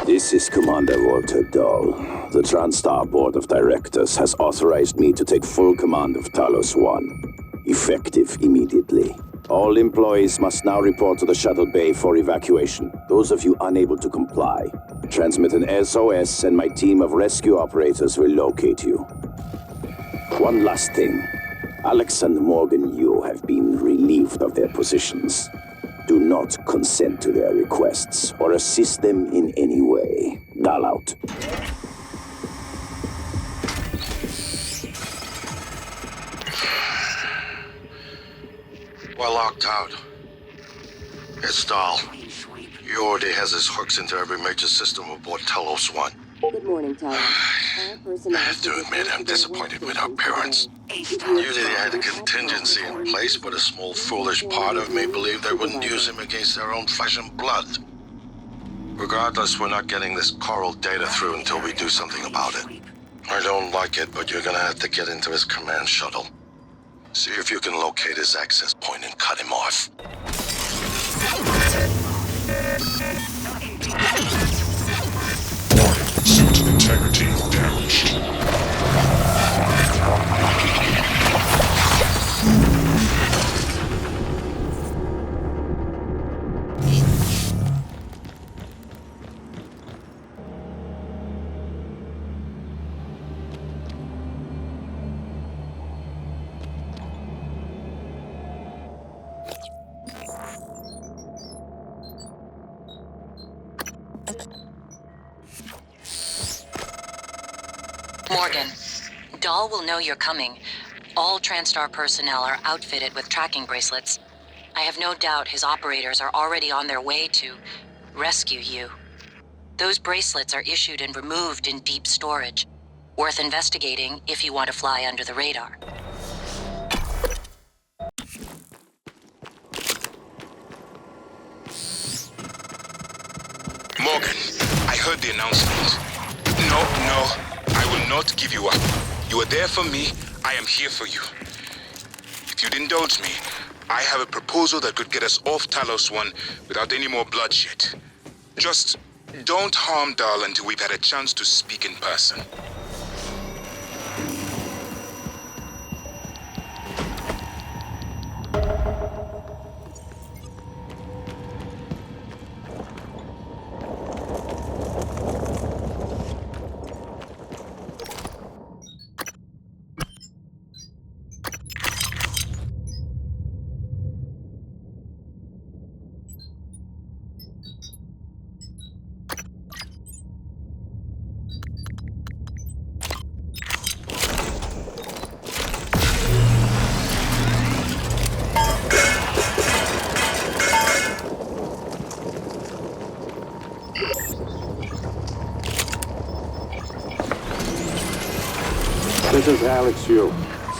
This is Commander Walter Dahl. The TranStar Board of Directors has authorized me to take full command of Talos 1. Effective immediately. All employees must now report to the shuttle bay for evacuation. Those of you unable to comply Transmit an SOS and my team of rescue operators will locate you. One last thing. Alex and Morgan Yu have been relieved of their positions. Do not consent to their requests or assist them in any way. Dahl out. We're locked out. It's Dahl. He already has his hooks into every major system aboard Talos 1. Good morning, Tyler. I have to admit, I'm disappointed with our parents. Usually they had a contingency in place, but a small foolish part of me believed they wouldn't use him against their own flesh and blood. Regardless, we're not getting this coral data through until we do something about it. I don't like it, but you're gonna have to get into his command shuttle. See if you can locate his access point and cut him off. Suit integrity damaged. Morgan, Dahl will know you're coming. All TranStar personnel are outfitted with tracking bracelets. I have no doubt his operators are already on their way to rescue you. Those bracelets are issued and removed in deep storage. Worth investigating if you want to fly under the radar. Morgan, I heard the announcement. No, I will not give you up. You are there for me, I am here for you. If you'd indulge me, I have a proposal that could get us off Talos 1 without any more bloodshed. Just don't harm Dahl until we've had a chance to speak in person. This is Alex Yu,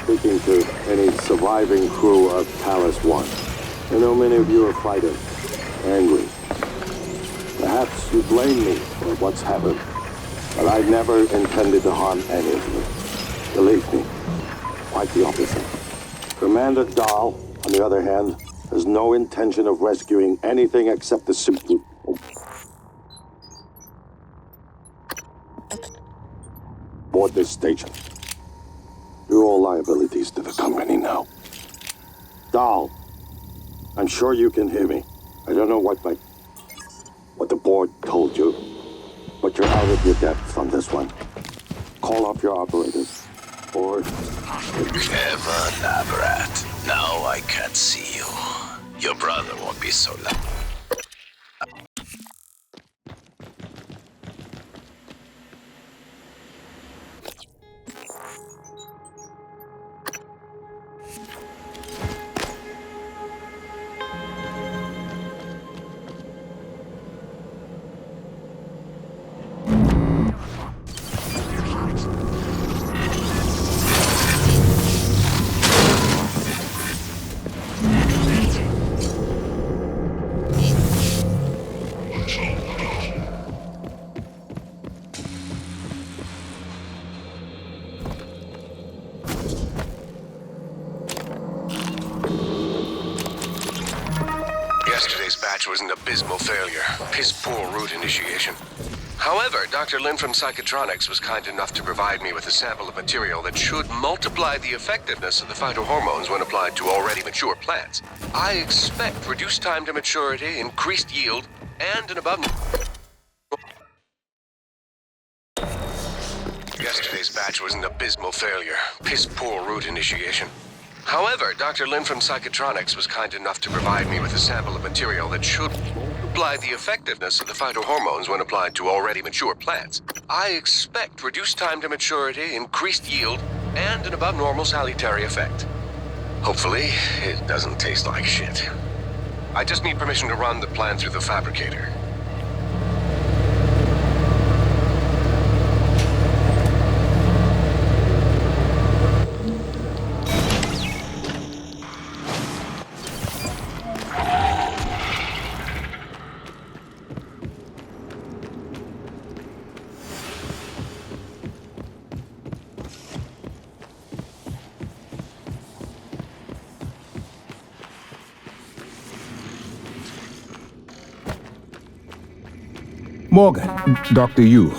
speaking to any surviving crew of Talos 1. I know many of you are fighting, angry. Perhaps you blame me for what's happened, but I never intended to harm any of you. Believe me, quite the opposite. Commander Dahl, on the other hand, has no intention of rescuing anything except the simple... Board this station. You're all liabilities to the company now. Dahl, I'm sure you can hear me. I don't know what the board told you, but you're out of your depth on this one. Call off your operators, or... Clever Labyrinth. Now I can't see you. Your brother won't be so loud. Yesterday's batch was an abysmal failure. Piss-poor route initiation. However, Dr. Lin from Psychotronics was kind enough to provide me with a sample of material that should multiply the effectiveness of the phytohormones when applied to already mature plants. I expect reduced time to maturity, increased yield, and an above... Yesterday's batch was an abysmal failure. Piss poor route initiation. However, Dr. Lin from Psychotronics was kind enough to provide me with a sample of material that should multiply the effectiveness of the phytohormones when applied to already mature plants. I expect reduced time to maturity, increased yield, and an above-normal salutary effect. Hopefully, it doesn't taste like shit. I just need permission to run the plan through the fabricator. Morgan, Dr. Yu.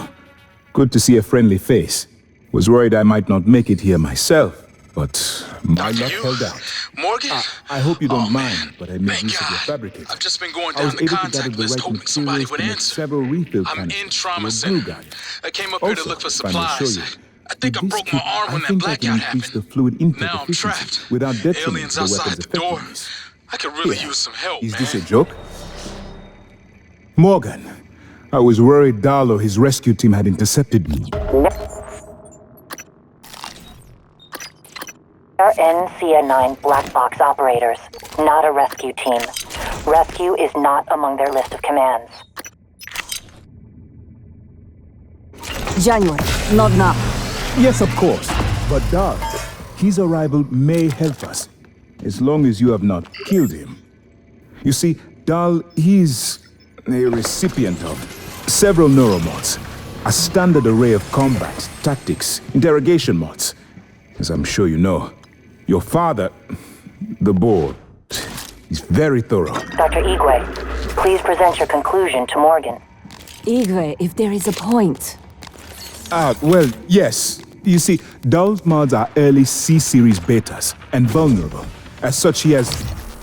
Good to see a friendly face. Was worried I might not make it here myself, but my luck held out. Morgan? I hope you don't mind, but I made use of your fabricator. I've just been going I down was the able to contact gather the list right hoping somebody materials would to make answer. several refill I'm canisters in trauma for a center. glue gun. I came up here to look for if I may show supplies. you, I think I with broke this my kit, arm when I that think I blackout can increase happened. the fluid intake Now I'm efficiency trapped. without detriment Aliens to the outside weapon's the door. effectiveness. I could really Here. use some help, Is man. this a joke? Morgan, I was worried Dahl or his rescue team had intercepted me. Are NCA9 black box operators, not a rescue team. Rescue is not among their list of commands. January, not now. Yes, of course. But Dahl, his arrival may help us, as long as you have not killed him. You see, Dahl, he's a recipient of several neuromods, a standard array of combat, tactics, interrogation mods. As I'm sure you know, your father, the board, is very thorough. Dr. Igwe, please present your conclusion to Morgan. Igwe, if there is a point. Well, yes. You see, Dahl's mods are early C-series betas and vulnerable. As such, he has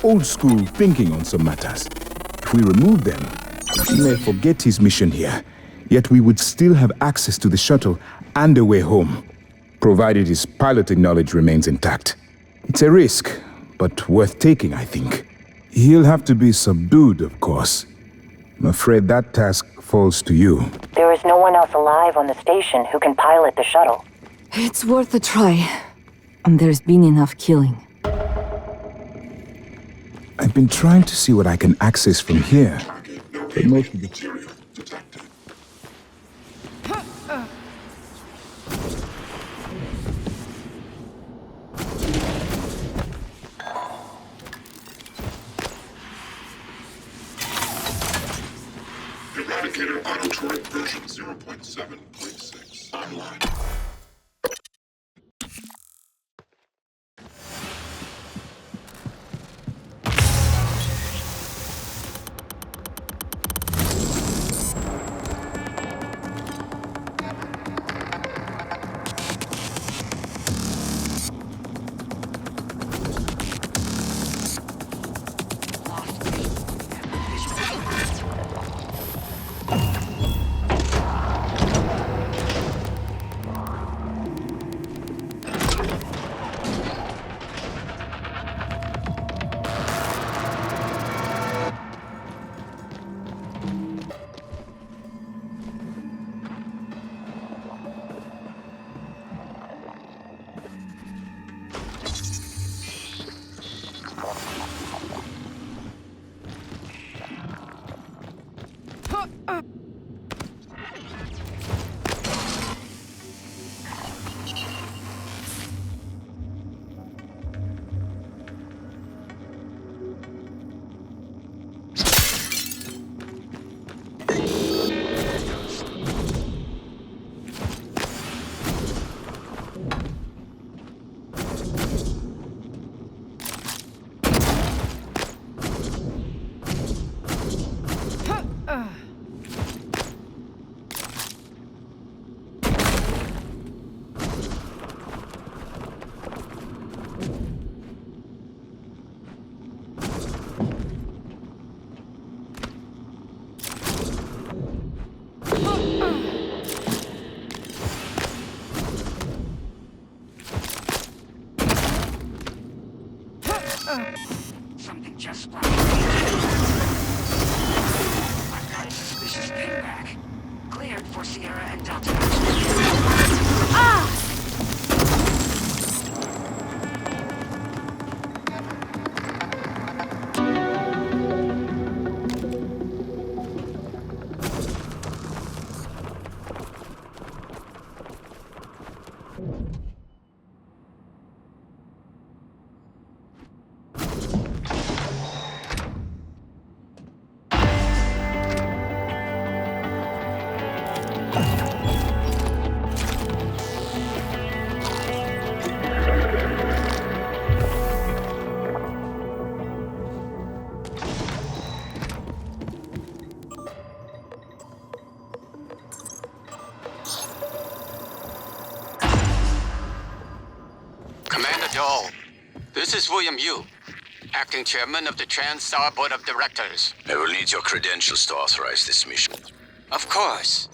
old-school thinking on some matters. If we remove them, he may forget his mission here. Yet we would still have access to the shuttle and a way home, provided his piloting knowledge remains intact. It's a risk, but worth taking, I think. He'll have to be subdued, of course. I'm afraid that task falls to you. There is no one else alive on the station who can pilot the shuttle. It's worth a try. And there's been enough killing. I've been trying to see what I can access from here, but most of the Material detected. Eradicator auto-turret version 0.7.6 online. Something just brought me. I've got a suspicious ping back. Cleared for Sierra and Delta. Commander Dahl, this is William Yu, acting chairman of the TranStar Board of Directors. I will need your credentials to authorize this mission. Of course.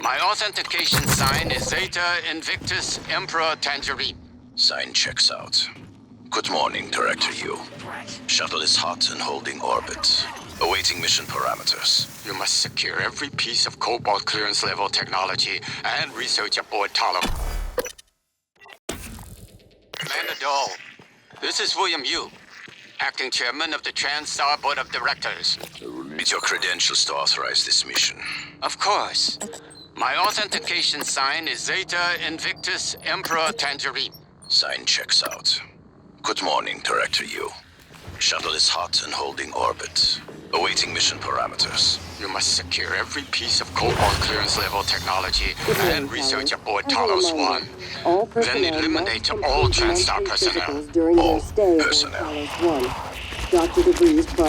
My authentication sign is Zeta Invictus Emperor Tangerine. Sign checks out. Good morning, Director Yu. Shuttle is hot and holding orbit. Awaiting mission parameters. You must secure every piece of Cobalt clearance level technology and research aboard Talo. Commander Dahl, this is William Yu, acting chairman of the TranStar Board of Directors. I will need your credentials to authorize this mission. Of course. My authentication sign is Zeta Invictus Emperor Tangerine. Sign checks out. Good morning, Director Yu. Shuttle is hot and holding orbit. Awaiting mission parameters. You must secure every piece of Cobalt clearance level technology and research aboard Talos 1. Then eliminate all TranStar personnel. All personnel.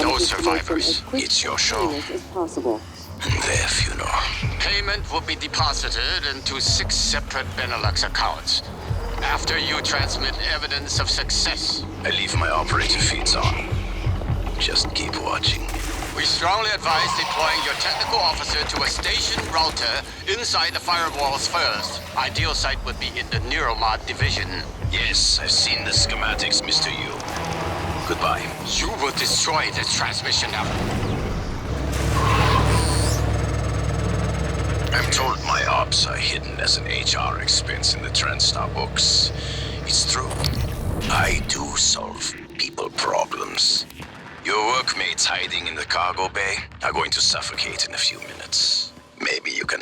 No survivors. It's your show. Their funeral. Payment will be deposited into 6 separate Benelux accounts. After you transmit evidence of success. I leave my operator feeds on. Just keep watching. We strongly advise deploying your technical officer to a station router inside the firewalls first. Ideal site would be in the Neuromod division. Yes, I've seen the schematics, Mr. Yu. Goodbye. You will destroy this transmission now. I'm told my ops are hidden as an HR expense in the TranStar books. It's true. I do solve people problems. Your workmates hiding in the cargo bay are going to suffocate in a few minutes. Maybe you can...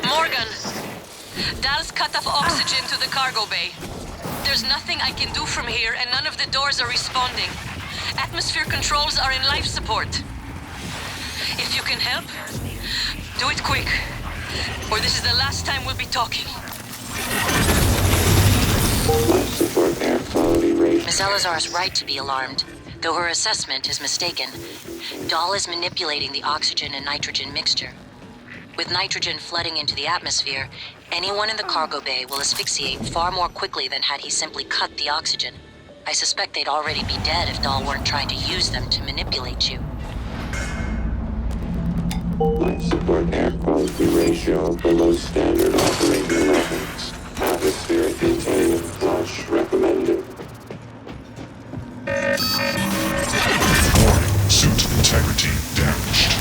Morgan! Dahl's cut off oxygen to the cargo bay. There's nothing I can do from here, and none of the doors are responding. Atmosphere controls are in life support. If you can help, do it quick. Or this is the last time we'll be talking. Miss Elazar is right to be alarmed, though her assessment is mistaken. Dahl is manipulating the oxygen and nitrogen mixture. With nitrogen flooding into the atmosphere, anyone in the cargo bay will asphyxiate far more quickly than had he simply cut the oxygen. I suspect they'd already be dead if Dahl weren't trying to use them to manipulate you. Life support air quality ratio below standard operating levels. Atmospheric containment flush recommended. Warning, suit integrity damaged.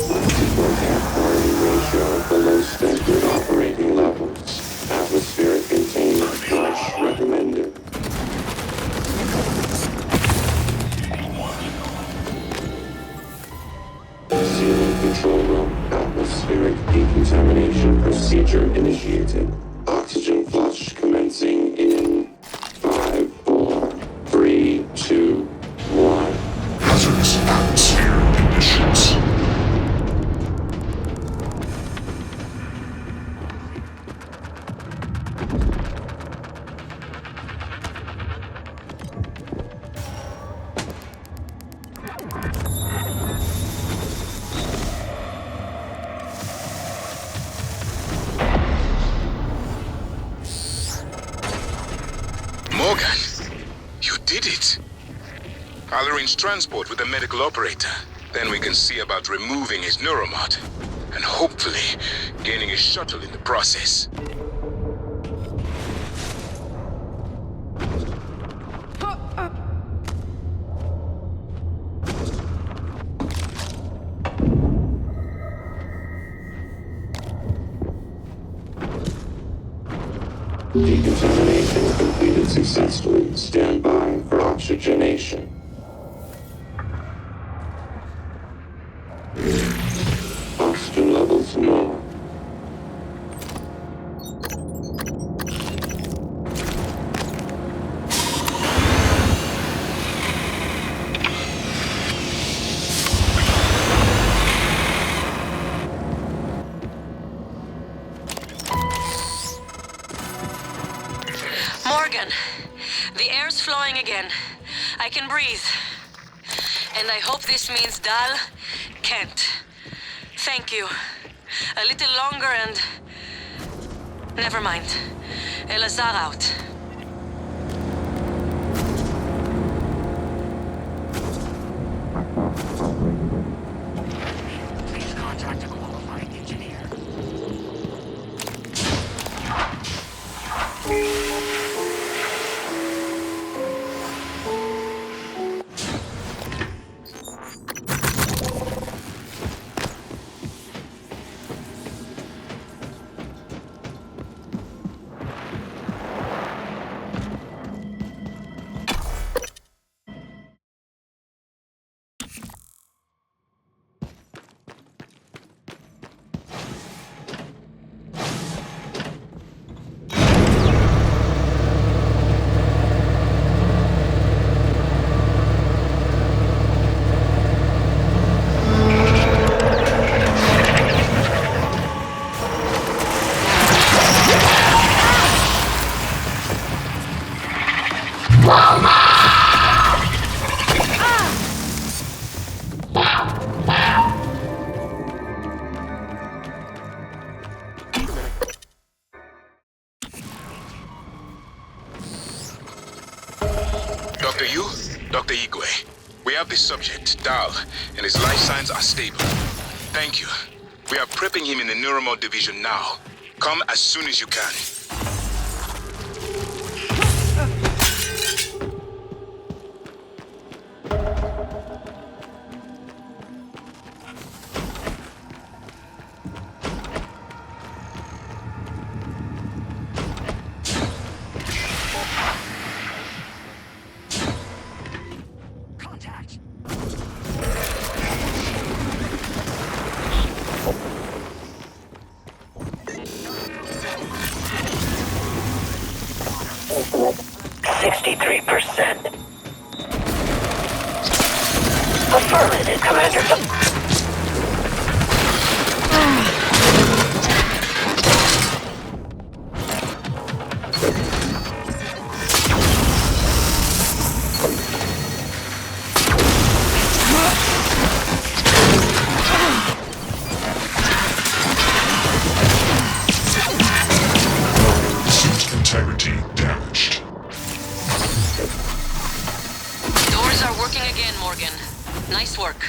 Life support air quality ratio below standard operating levels. Atmospheric containment flush recommended. Sealing control room. Atmospheric decontamination procedure initiated. Oxygen flush commencing in 5, 4, 3, 2, 1. Hazardous atmosphere conditions. I'll arrange transport with the medical operator. Then we can see about removing his neuromod. And hopefully, gaining a shuttle in the process. Decontamination completed successfully. Stand by for oxygenation. Oxygen levels normal. Morgan, the air's flowing again. I can breathe. And I hope this means Dahl can't. Thank you. A little longer and... Never mind. Elazar out. Please contact a qualified engineer. Dr. Yu, Dr. Igwe. We have the subject, Dahl, and his life signs are stable. Thank you. We are prepping him in the Neuromod division now. Come as soon as you can. Contact. 63%. Affirmative, Commander. Suit integrity damaged. Doors are working again, Morgan. Nice work.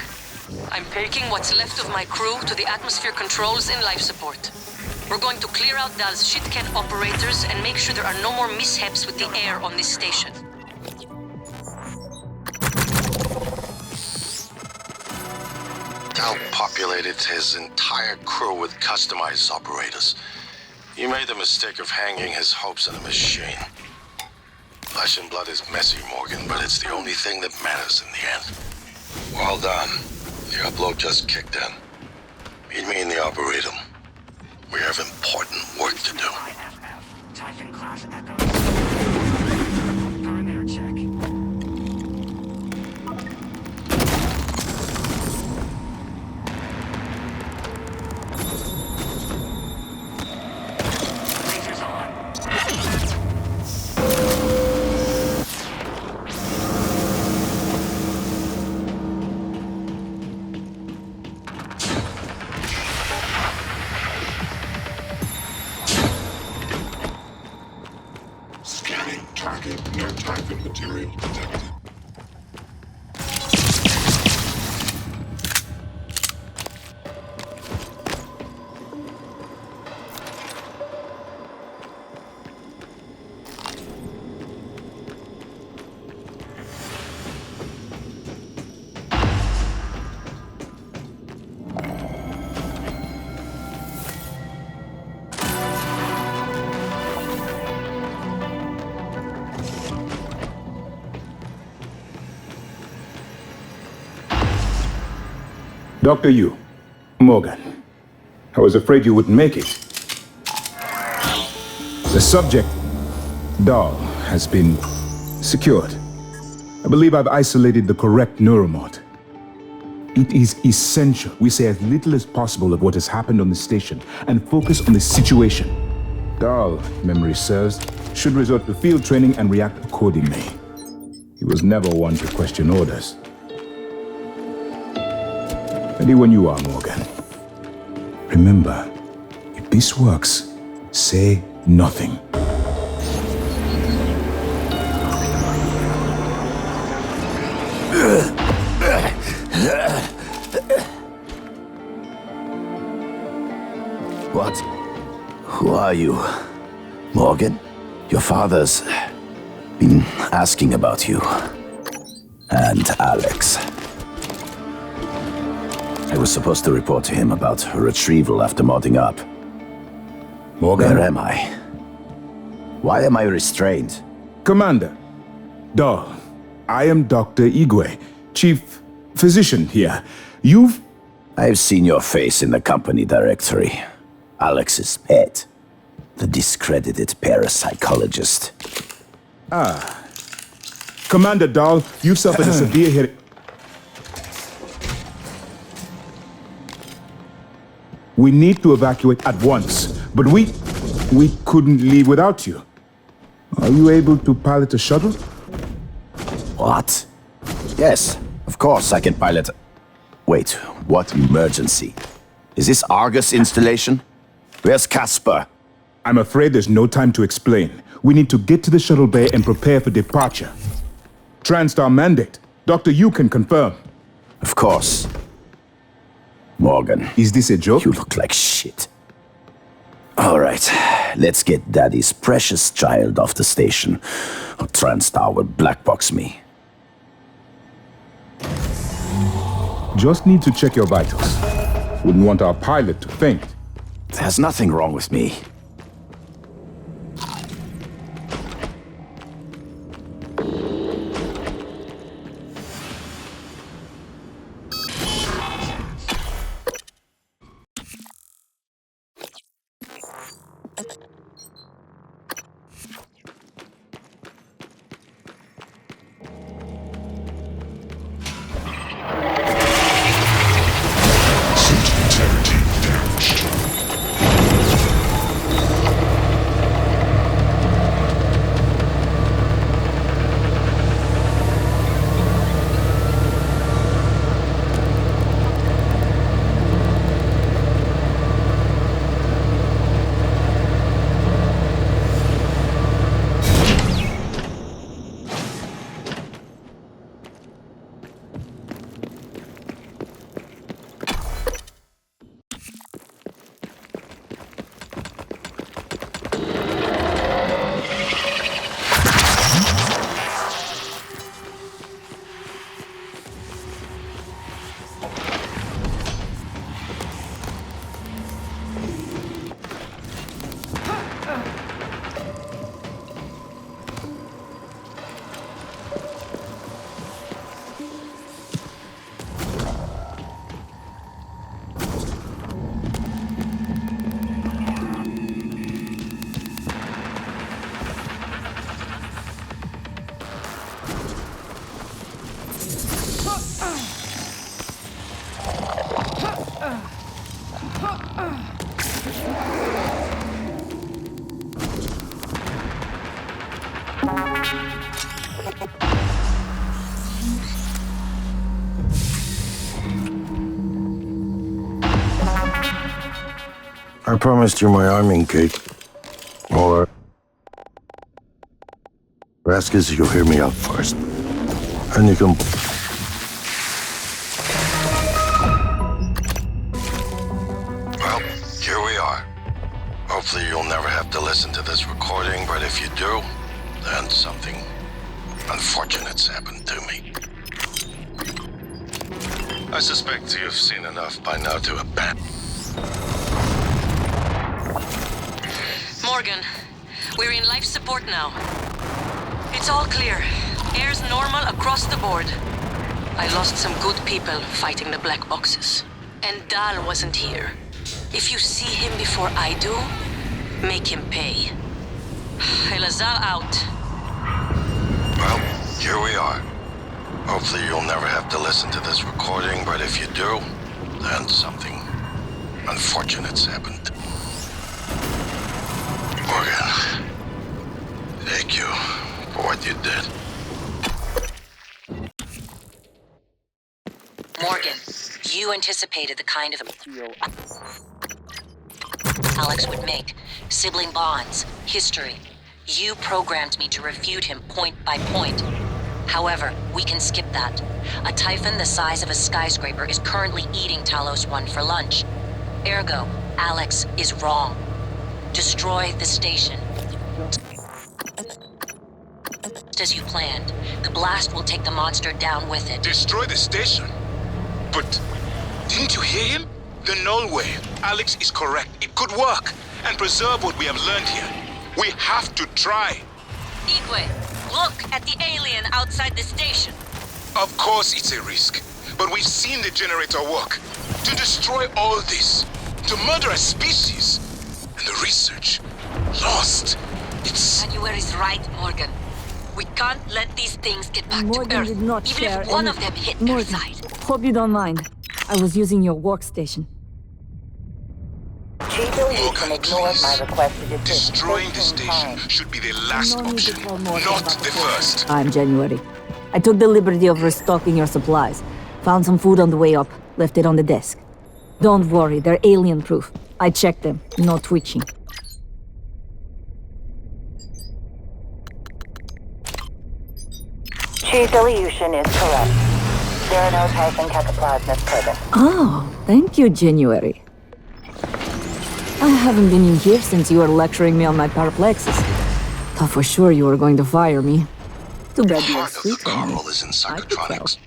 I'm taking what's left of my crew to the atmosphere controls and life support. We're going to clear out Dahl's shit-can operators and make sure there are no more mishaps with the air on this station. Dahl populated his entire crew with customized operators. He made the mistake of hanging his hopes on a machine. Flesh and blood is messy, Morgan, but it's the only thing that matters in the end. Well done. The upload just kicked in. Meet me in the Arboretum. We have important work to do. Typhon class Echo. Perimeter check. Lasers on. Dr. Yu, Morgan. I was afraid you wouldn't make it. The subject, Dahl, has been secured. I believe I've isolated the correct neuromod. It is essential we say as little as possible of what has happened on the station and focus on the situation. Dahl, if memory serves, should resort to field training and react accordingly. He was never one to question orders. Ready when you are, Morgan. Remember, if this works, say nothing. What? Who are you? Morgan? Your father's been asking about you. And Alex. I was supposed to report to him about a retrieval after modding up. Morgan? Where am I? Why am I restrained? Commander, Dahl, I am Dr. Igwe, Chief Physician here. I've seen your face in the company directory. Alex's pet. The discredited parapsychologist. Ah. Commander Dahl, you've suffered a severe hit. We need to evacuate at once, but we couldn't leave without you. Are you able to pilot a shuttle? What? Yes, of course I can pilot. Wait, what emergency? Is this Argus installation? Where's Casper? I'm afraid there's no time to explain. We need to get to the shuttle bay and prepare for departure. TranStar mandate. Dr. Yu can confirm. Of course. Morgan. Is this a joke? You look like shit. All right, let's get Daddy's precious child off the station, or TranStar will blackbox me. Just need to check your vitals. Wouldn't want our pilot to faint. There's nothing wrong with me. I promised you my arming cake. Or ask is you hear me out first. And you can... Well, here we are. Hopefully you'll never have to listen to this recording, but if you do, then something unfortunate's happened to me. I suspect you've seen enough by now to abandon. Morgan, we're in life support now. It's all clear. Air's normal across the board. I lost some good people fighting the black boxes. And Dahl wasn't here. If you see him before I do, make him pay. Elazar out. Well, here we are. Hopefully you'll never have to listen to this recording, but if you do, then something unfortunate's happened. Morgan, thank you for what you did. Morgan, you anticipated the kind of appeal Alex would make. Sibling bonds, history. You programmed me to refute him point by point. However, we can skip that. A Typhon the size of a skyscraper is currently eating Talos 1 for lunch. Ergo, Alex is wrong. Destroy the station. As you planned, the blast will take the monster down with it. Destroy the station? But didn't you hear him? The null wave. Alex is correct. It could work and preserve what we have learned here. We have to try. Igwe, look at the alien outside the station. Of course it's a risk, but we've seen the generator work. To destroy all this, to murder a species, and the research lost. It's... January's right, Morgan. We can't let these things get back Morgan to Earth, did not even share if one any... of them hit Morgan, Earthside. hope you don't mind. I was using your workstation. Chief Illusion ignored my request to destroying the station should be the last option, not the first. I'm January. I took the liberty of restocking your supplies. Found some food on the way up, left it on the desk. Don't worry, they're alien-proof. I checked them, no twitching. Chief Illusion is correct. There are no Typhon cataplasmids present. Oh, thank you, January. I haven't been in here since you were lecturing me on my paraplexis. Thought for sure you were going to fire me. Too bad you were Part of the sweet on me. coral is in psychotronics,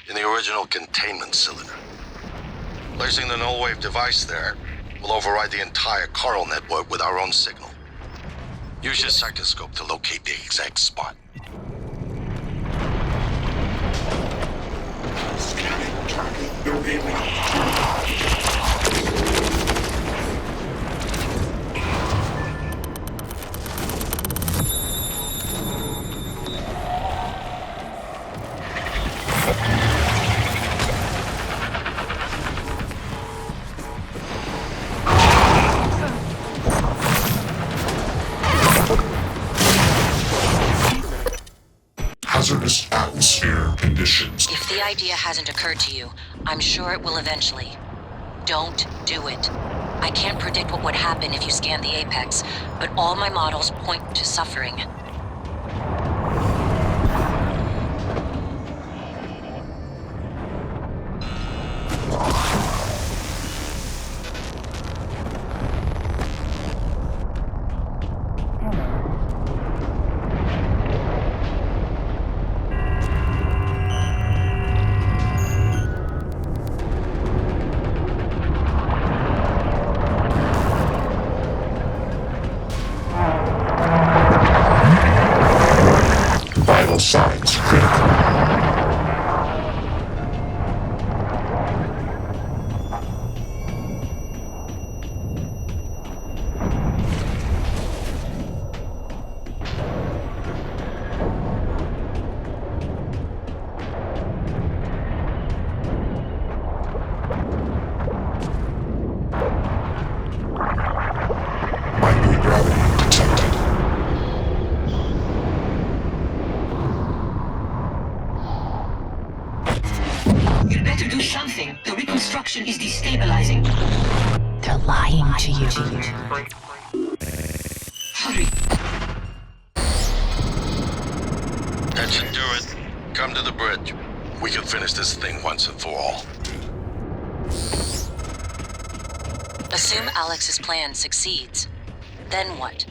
in the original containment cylinder. Placing the null wave device there will override the entire coral network with our own signal. Use your psychoscope to locate the exact spot. Hazardous atmosphere conditions. If the idea hasn't occurred to you, I'm sure it will eventually. Don't do it. I can't predict what would happen if you scan the apex, but all my models point to suffering. Vital signs critical. Microgravity detected. You better do something. The reconstruction is destabilizing. They're lying to you. Hurry. That should do it. Come to the bridge. We can finish this thing once and for all. Assume Alex's plan succeeds. Then what?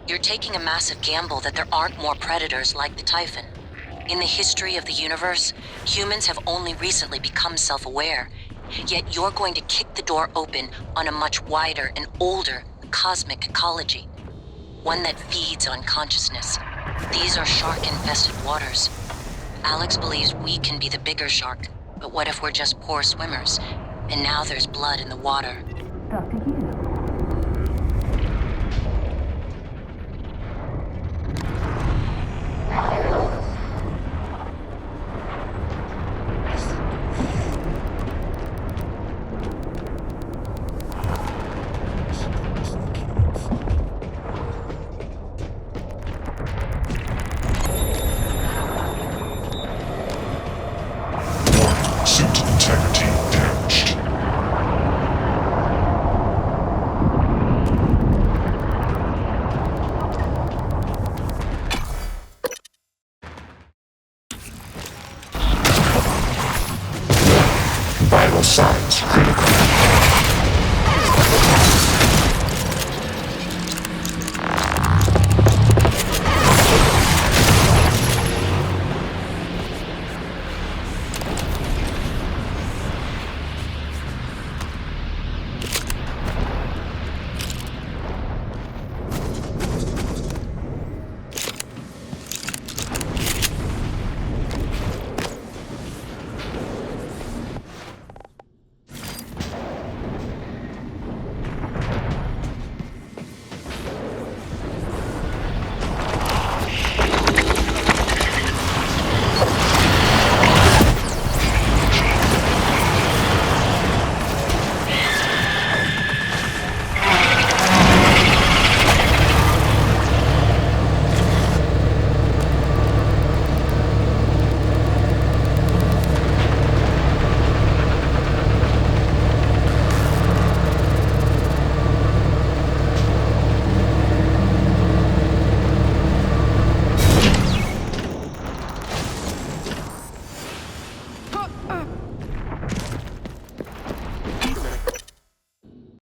You're taking a massive gamble that there aren't more predators like the Typhon. In the history of the universe, humans have only recently become self-aware. Yet you're going to kick the door open on a much wider and older cosmic ecology. One that feeds on consciousness. These are shark-infested waters. Alex believes we can be the bigger shark, but what if we're just poor swimmers? And now there's blood in the water. Suit integrity damaged. Vital signs critical.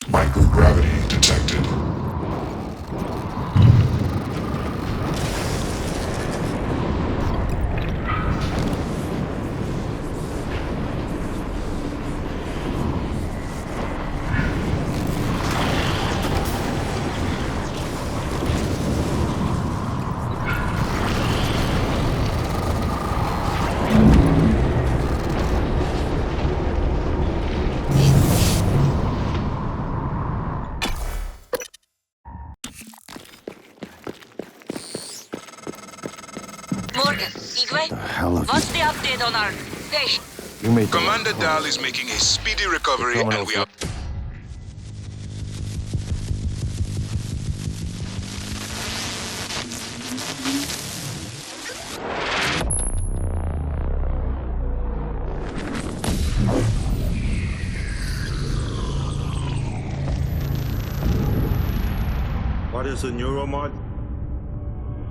Microgravity detected. Morgan, Igwe, what's the update on our station? Commander Dahl is making a speedy recovery and we are... What is a Neuromod?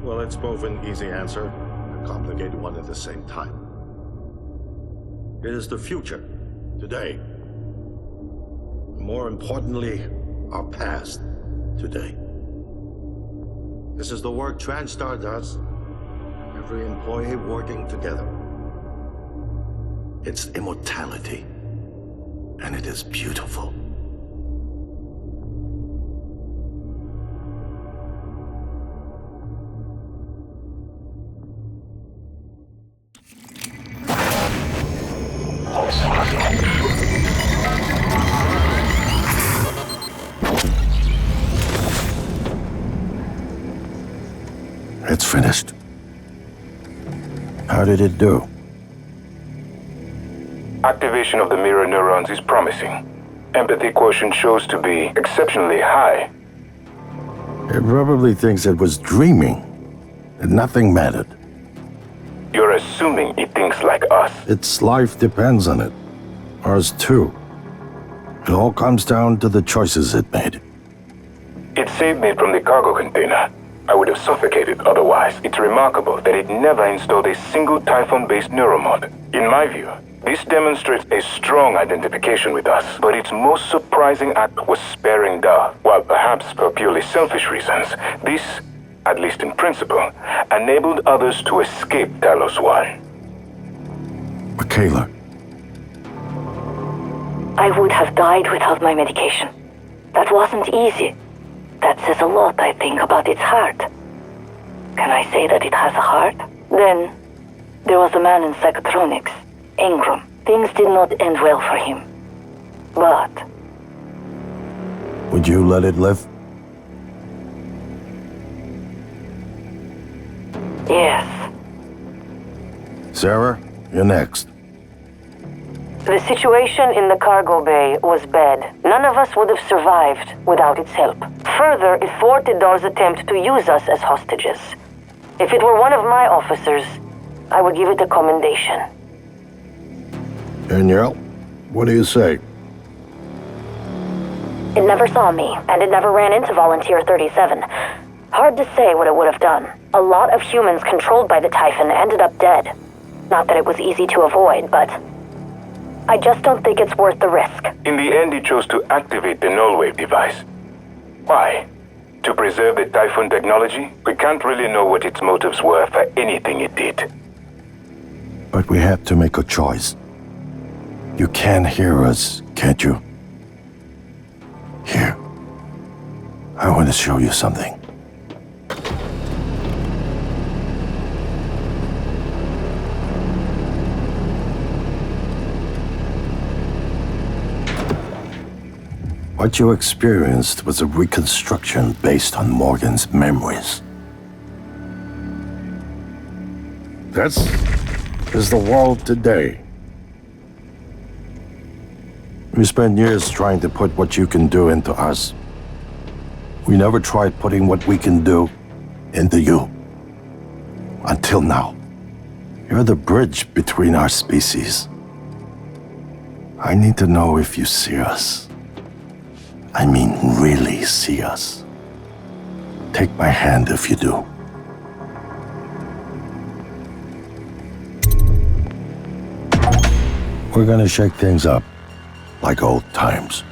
Well, it's both an easy answer and a complicated one at the same time. It is the future, today. More importantly, our past, today. This is the work TranStar does. Every employee working together. It's immortality. And it is beautiful. It's finished. How did it do? Activation of the mirror neurons is promising. Empathy quotient shows to be exceptionally high. It probably thinks it was dreaming. And nothing mattered. You're assuming it thinks like us. Its life depends on it. Ours too. It all comes down to the choices it made. It saved me from the cargo container. I would have suffocated otherwise. It's remarkable that it never installed a single Typhon-based neuromod. In my view, this demonstrates a strong identification with us, but its most surprising act was sparing Dahl. While perhaps for purely selfish reasons, this, at least in principle, enabled others to escape Talos 1. Michaela. I would have died without my medication. That wasn't easy. That says a lot, I think, about its heart. Can I say that it has a heart? Then, there was a man in psychotronics, Ingram. Things did not end well for him. But Would you let it live? yes, Sarah, you're next. the situation in the cargo bay was bad. None of us would have survived without its help. Further, it thwarted Dahl's attempt to use us as hostages. If it were one of my officers, I would give it a commendation. Danielle, what do you say? It never saw me, and it never ran into Volunteer 37. Hard to say what it would have done. A lot of humans controlled by the Typhon ended up dead. Not that it was easy to avoid, but I just don't think it's worth the risk. In the end, he chose to activate the null wave device. Why? To preserve the Typhon technology? We can't really know what its motives were for anything it did. But we have to make a choice. You can hear us, can't you? Here. I want to show you something. What you experienced was a reconstruction based on Morgan's memories. This is the world today. We spent years trying to put what you can do into us. We never tried putting what we can do into you. Until now. You're the bridge between our species. I need to know if you see us. I mean, really see us. Take my hand if you do. We're gonna shake things up, like old times.